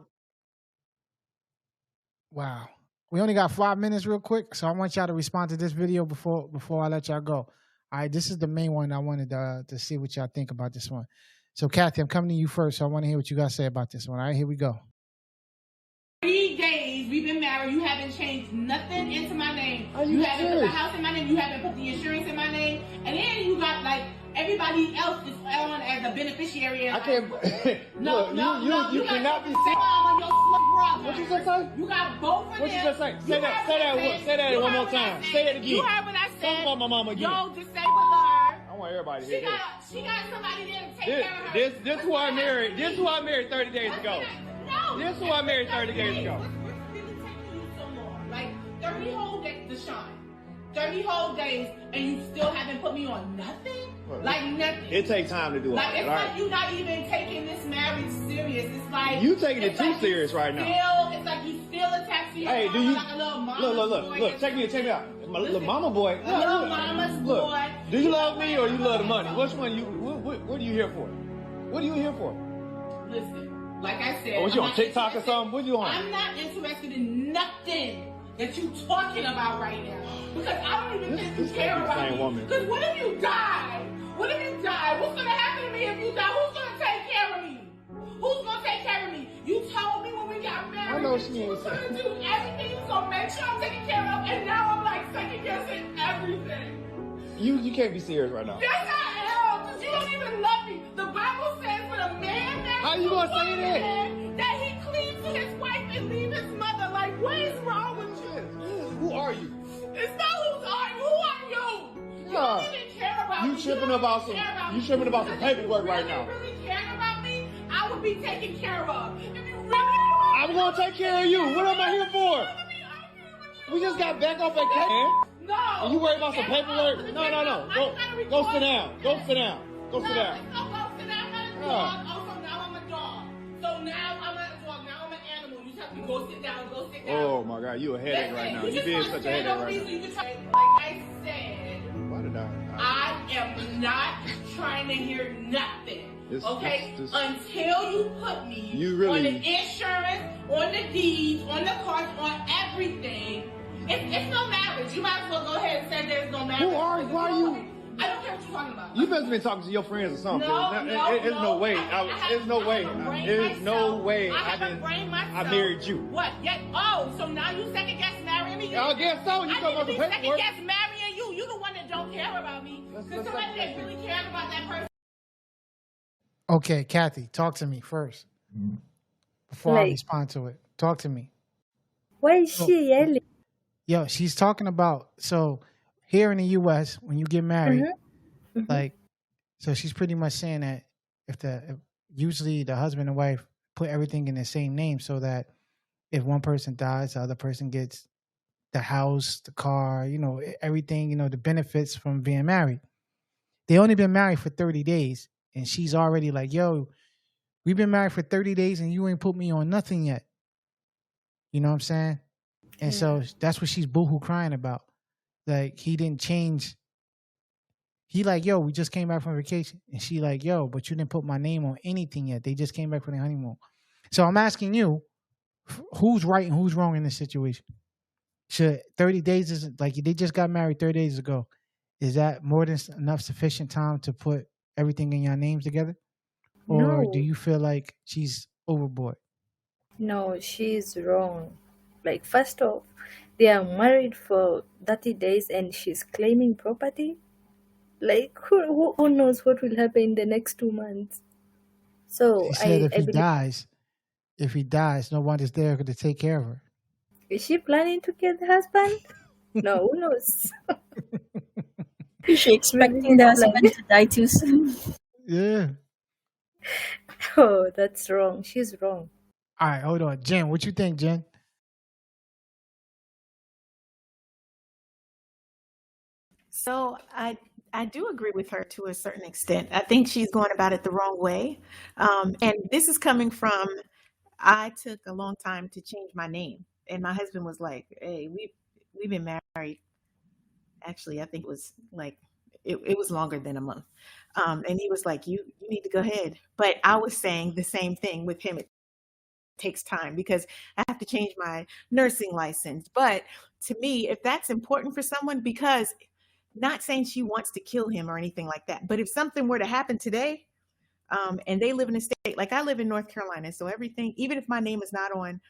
Wow, we only got 5 minutes, real quick. So I want y'all to respond to this video before I let y'all go. All right, this is the main one. I wanted to see what y'all think about this one. So Kathy, I'm coming to you first. So I want to hear what you guys say about this one. All right, here we go. 3 days we've been married. You haven't changed nothing into my name. You haven't put the house in my name. You haven't put the insurance in my name. And then you got like everybody else is on as a beneficiary. I can't. No, you cannot be saying. What you just say? You got both of them. What you just say? Say that one more time. Say it again. You heard what I said. Talk about my mama again. Yo, disabled her. I want everybody to hear this. She got somebody there to take care of her. This who I married. This who I married 30 days ago. No. This who I married 30 days ago. What's really taking you so long? Like 30 whole days, Deshaun. 30 whole days, and you still haven't put me on nothing? Like nothing. It takes time to do all Like that. it's Right? like you not even taking this marriage serious. It's like You taking it it's too like serious right now. It's like you still attached to your Hey, mama do you like a little mama's boy. look? Check me out. My little mama boy. A little mama's boy. Do you love me or you love the money? Which one you? What are you here for? What are you here for? Listen, like I said, Oh, what you I'm on not TikTok or interested- something? What you on? I'm not interested in nothing that you talking about right now because I don't even think you This care can't be the about same me. woman. Because what if you die? What if you die? What's gonna happen to me if you die? Who's gonna take care of me? Who's gonna take care of me? You told me when we got married. I know she you ain't was gonna saying. do everything. You was gonna make sure I'm taken care of, and now I'm like second guessing everything. You can't be serious right now. Yes, I am, because you don't even love me. The Bible says when a man marries How you gonna say that? that he cleaves to his wife and leave his mother. Like, what is wrong with you? Who are you? It's not who's are you. Who are you? You Nah. don't even care about You me. tripping don't about even some- care about you me. tripping about some Because if paperwork you right really, now. really cared about me, I would be taken care of. If you really I'm gonna take care of you. What am I here for? We just got back off vacation. No. And you worried about some paperwork? No. Go sit down. Go sit down. Go sit down. No, go sit down. I'm a dog. Oh, so now I'm a dog. So now I'm a dog. Now I'm an animal. You tell me go sit down. Go sit down. Oh my God, you a headache right now. You being such a headache right now. Like I said, Why did I am not trying to hear nothing. This- Okay? this- Until you put me You really- on the insurance, on the deeds, on the cards, on everything. It's no marriage. You might as well go ahead and say there's no marriage. Who are you? Why are you? I don't care what you're talking about. You must have been talking to your friends or something. There's no way. There's no way. There's no way I married you. What? Yeah. Oh, so now you second guess marrying me? I guess so. You I talking need about to the be second paperwork. guess marrying you. You the one that don't care about me. Let's Because somebody that really cares about that person. Okay, Kathy, talk to me first before I Like- respond to it. Talk to me. Why is she yelling? Yo, she's talking about, so here in the U.S., when you get married, like, so she's pretty much saying that if usually the husband and wife put everything in the same name so that if one person dies, the other person gets the house, the car, everything, the benefits from being married. They only been married for 30 days, and she's already like, yo, we've been married for 30 days and you ain't put me on nothing yet. You know what I'm saying? And so that's what she's boohoo crying about. Like, he didn't change. He like, yo, we just came back from vacation. And she like, yo, but you didn't put my name on anything yet. They just came back from their honeymoon. So I'm asking you, who's right and who's wrong in this situation? Should 30 days is like they just got married 30 days ago. Is that more than enough sufficient time to put everything in your names together? Or No. do you feel like she's overboard? No, she's wrong. Like, first off, they are married for 30 days and she's claiming property. Like, who knows what will happen in the next 2 months? So, She said if I he believe, dies, no one is there to take care of her. is she planning to kill the husband? No, who knows? Is she expecting the husband to die too soon? Yeah. Oh, that's wrong. She's wrong. All right, hold on. Jen, what you think, Jen? So I do agree with her to a certain extent. I think she's going about it the wrong way. And this is coming from, I took a long time to change my name. And my husband was like, hey, we've been married. Actually, I think it It was longer than a month. And he was like, you need to go ahead. But I was saying the same thing with him. It takes time because I have to change my nursing license. But to me, if that's important for someone, because not saying she wants to kill him or anything like that, but if something were to happen today, and they live in a state like I live in North Carolina, so everything, even if my name is not on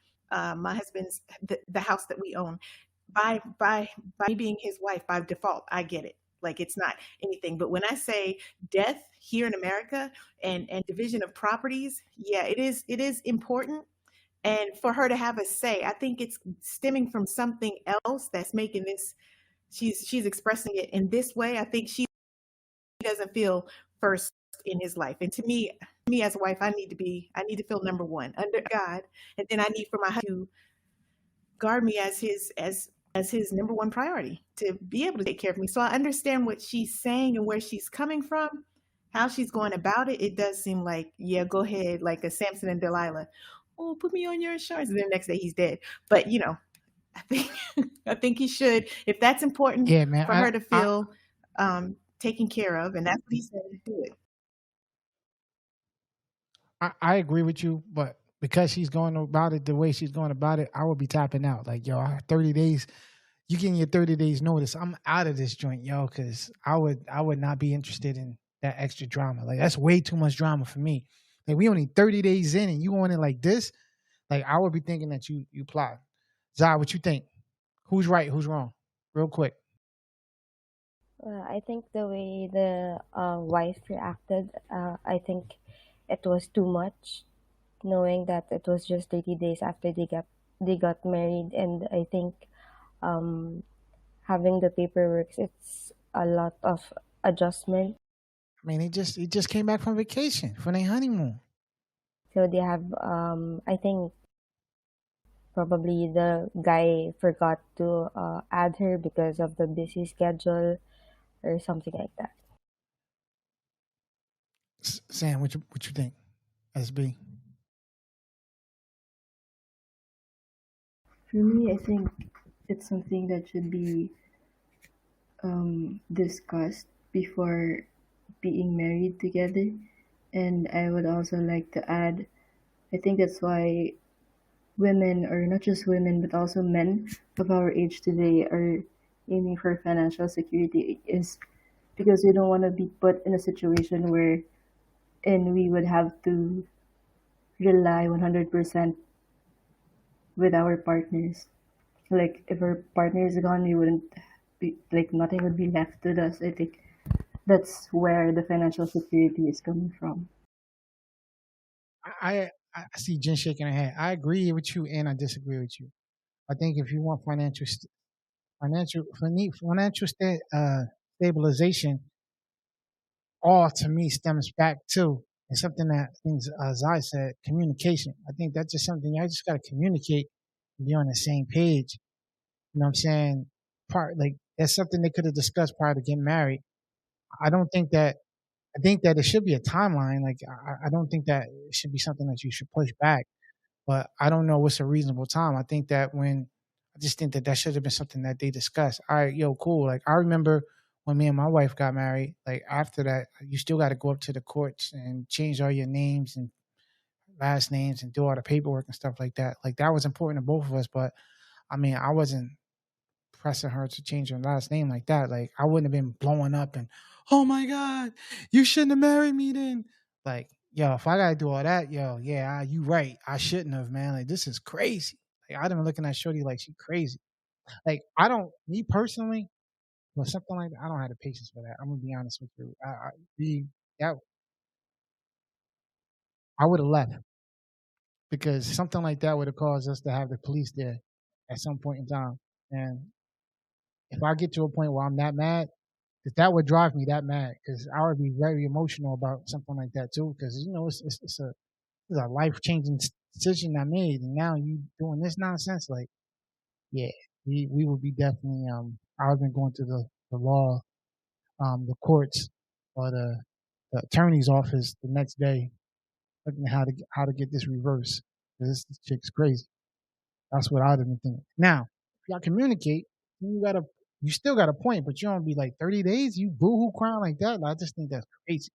my husband's the house that we own, by me being his wife by default, I get it. Like it's not anything. But when I say death here in America and division of properties, yeah, it is important. And for her to have a say, I think it's stemming from something else that's making this. She's expressing it in this way. I think she doesn't feel first in his life. And to me as a wife, I need to feel number one under God, and then I need for my husband to guard me as his number one priority, to be able to take care of me. So I understand what she's saying and where she's coming from, how she's going about it. It does seem like, yeah, go ahead, like a Samson and Delilah. Oh, put me on your insurance, and then the next day he's dead. But I think he should, if that's important Yeah, man. for her to feel taken care of, and that's what he said, do it. I agree with you, but because she's going about it the way she's going about it, I would be tapping out. Like, yo, 30 days, you getting your 30 days notice. I'm out of this joint, yo, because I would not be interested in that extra drama. Like, that's way too much drama for me. Like, we only 30 days in and you on it like this. Like, I would be thinking that you plot. Zai, what you think? Who's right? Who's wrong? Real quick. I think the way the wife reacted, I think it was too much, knowing that it was just 30 days after they got married, and I think having the paperwork, it's a lot of adjustment. I mean, he just came back from vacation for their honeymoon. So they have, I think probably the guy forgot to add her because of the busy schedule or something like that. Sam, what you think? SB. For me, I think it's something that should be discussed before being married together. And I would also like to add, I think that's why women, or not just women, but also men of our age today, are aiming for financial security, is because we don't want to be put in a situation where and we would have to rely 100% with our partners. Like, if our partner is gone, we wouldn't be, like, nothing would be left with us. I think that's where the financial security is coming from. I see Jen shaking her head. I agree with you and I disagree with you. I think if you want financial stabilization, all to me stems back to, and something that things as I said, communication. I think that's just something I just gotta communicate and be on the same page. You know what I'm saying? That's something they could have discussed prior to getting married. I think that it should be a timeline. Like, I don't think that it should be something that you should push back, but I don't know what's a reasonable time. I just think that that should have been something that they discussed. All right, yo, cool. Like, I remember when me and my wife got married, like, after that, you still got to go up to the courts and change all your names and last names and do all the paperwork and stuff like that. Like, that was important to both of us, but I mean, I wasn't pressing her to change her last name like that. Like, I wouldn't have been blowing up and, oh my God, you shouldn't have married me then. Like, yo, if I gotta do all that, yo, yeah, you right. I shouldn't have, man. Like, this is crazy. Like, I've been looking at Shorty like she crazy. Like, me personally, with something like that, I don't have the patience for that. I'm gonna be honest with you. I would have left, because something like that would have caused us to have the police there at some point in time. And if I get to a point where I'm that mad, that would drive me that mad, because I would be very emotional about something like that too. Because it's a life changing decision I made, and now you doing this nonsense. Like, yeah, we would be definitely I would have been going to the law, the courts, or the attorney's office the next day, looking at how to get this reversed. This chick's crazy. That's what I'd have been thinking. Now, if y'all communicate, then you gotta You still got a point, but you don't be like 30 days. You boohoo crying like that. I just think that's crazy.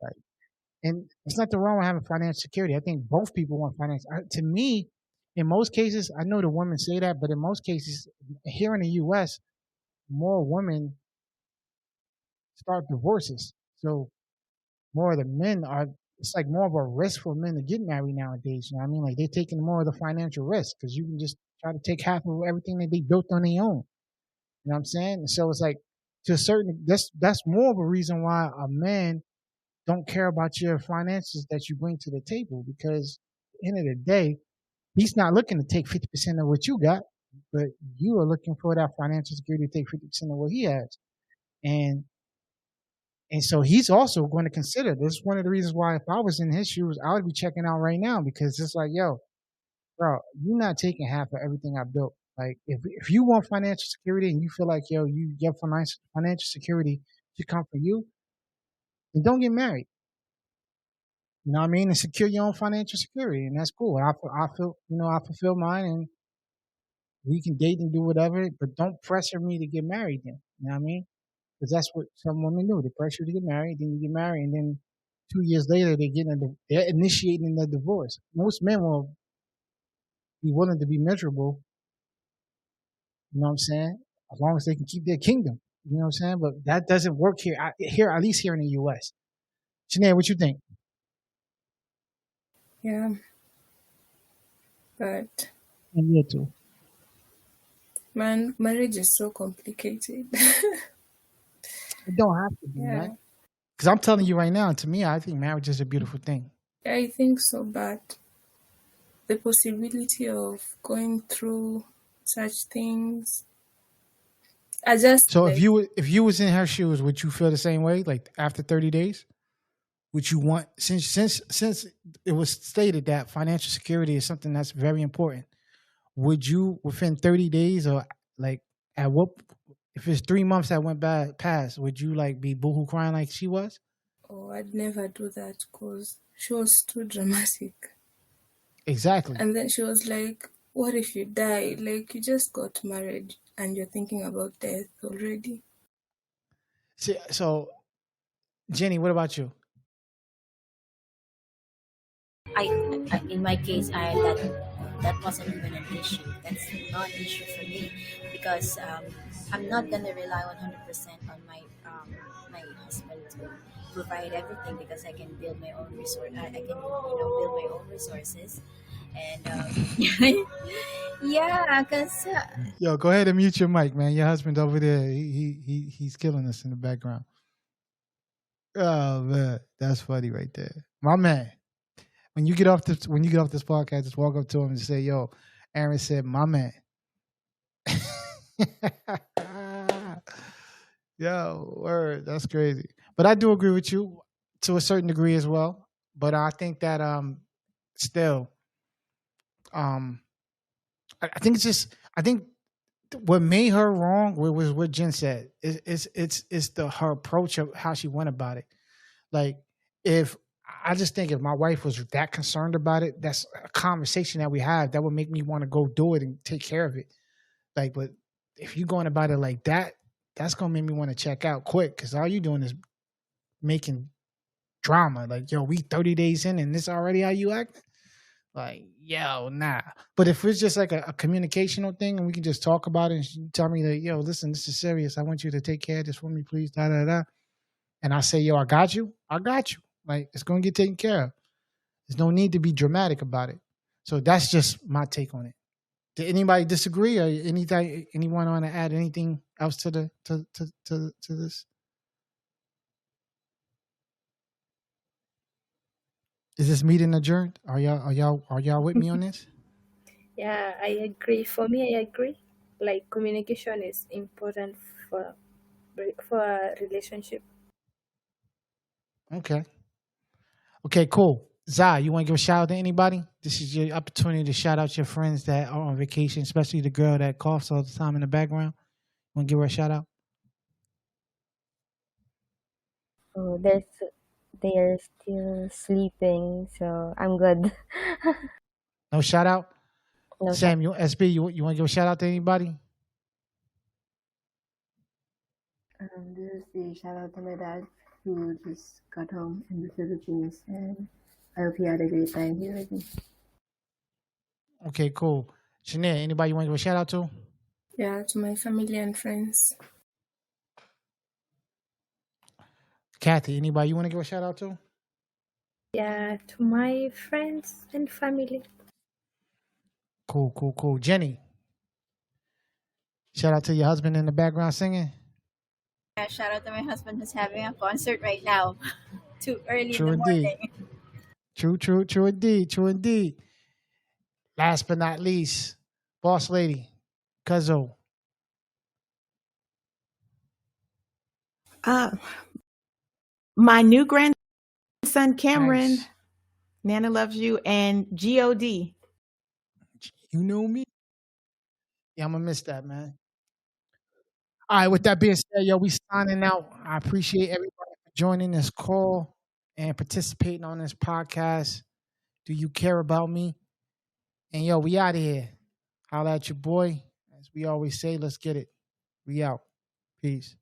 Like, and there's nothing wrong with having financial security. I think both people want financial. To me, in most cases, I know the women say that, but in most cases, here in the U.S., more women start divorces. So more of the men are. It's like more of a risk for men to get married nowadays. You know what I mean? Like they're taking more of the financial risk because you can just try to take half of everything that they built on their own. You know what I'm saying? And so it's like to a certain that's more of a reason why a man don't care about your finances that you bring to the table, because at the end of the day, he's not looking to take 50% of what you got, but you are looking for that financial security to take 50% of what he has. And so he's also going to consider this. Is one of the reasons why if I was in his shoes, I would be checking out right now, because it's like, yo, bro, you're not taking half of everything I built. Like if you want financial security and you feel like, yo, your financial security should come from you, then don't get married. You know what I mean? And secure your own financial security, and that's cool. I fulfill mine, and we can date and do whatever, but don't pressure me to get married then. You know what I mean? Because that's what some women do. They pressure you to get married, then you get married, and then 2 years later they're initiating the divorce. Most men will be willing to be miserable, you know what I'm saying, as long as they can keep their kingdom. You know what I'm saying? But that doesn't work here. At least here in the U.S. Sinead, what you think? Yeah. But Yeah, too. man, marriage is so complicated. It don't have to be, Yeah. right? Because I'm telling you right now, to me, I think marriage is a beautiful thing. I think so, but the possibility of going through such things, I just So like, if you was in her shoes, would you feel the same way? Like after 30 days, would you want, since it was stated that financial security is something that's very important, would you within 30 days or like at what, if it's 3 months that went past, would you like be boohoo crying like she was? oh, I'd never do that because she was too dramatic. Exactly. And then she was like, what if you die? Like, you just got married and you're thinking about death already. See, so Jenny, what about you? I in my case, that wasn't even an issue. That's not an issue for me because I'm not gonna rely 100% on my husband to provide everything because I can build my own resource. I can build my own resources, and yeah, cause Yo, go ahead and mute your mic, man. Your husband over there, he's killing us in the background. Oh man, that's funny right there, my man. When you get off this podcast, just walk up to him and say, "Yo, Aaron said, my man." Yo, word, that's crazy. But I do agree with you to a certain degree as well. But I think that still, I think it's just, I think what made her wrong was what Jen said. It's her approach of how she went about it. Like I just think if my wife was that concerned about it, that's a conversation that we have that would make me want to go do it and take care of it. Like, but if you're going about it like that, that's going to make me want to check out quick because all you're doing is making drama. Like, yo, we 30 days in and this already how you acting? Like, yo, nah. But if it's just like a communicational thing and we can just talk about it and she tell me that, yo, listen, this is serious. I want you to take care of this for me, please, da-da-da. And I say, yo, I got you. Like, it's going to get taken care of. There's no need to be dramatic about it. So that's just my take on it. Did anybody disagree, or anyone want to add anything else to this? Is this meeting adjourned? Are y'all with me on this? Yeah, I agree. For me, I agree. Like, communication is important for a relationship. Okay, cool. Zai, you want to give a shout out to anybody? This is your opportunity to shout out your friends that are on vacation, especially the girl that coughs all the time in the background. You want to give her a shout out? Oh, they are still sleeping, so I'm good. No shout out? No, Sam, SB, you want to give a shout out to anybody? This is a shout out to my dad who just got home in the Philippines, and I hope he had a great time here with me. Okay, cool. Shanae, anybody you want to give a shout out to? Yeah, to my family and friends. Kathy, anybody you want to give a shout out to? Yeah, to my friends and family. Cool, cool, cool. Jenny, shout out to your husband in the background singing. Yeah, shout out to my husband who's having a concert right now. Too early True in the indeed. morning. True indeed. True indeed. Last but not least, boss lady, Cuzzo. My new grandson Cameron, Nice. Nana loves you, and God. You know me. Yeah, I'm gonna miss that, man. All right, with that being said, yo, we signing out. I appreciate everybody for joining this call and participating on this podcast. Do you care about me? And yo, we out of here. Holla at your boy. As we always say, let's get it. We out. Peace.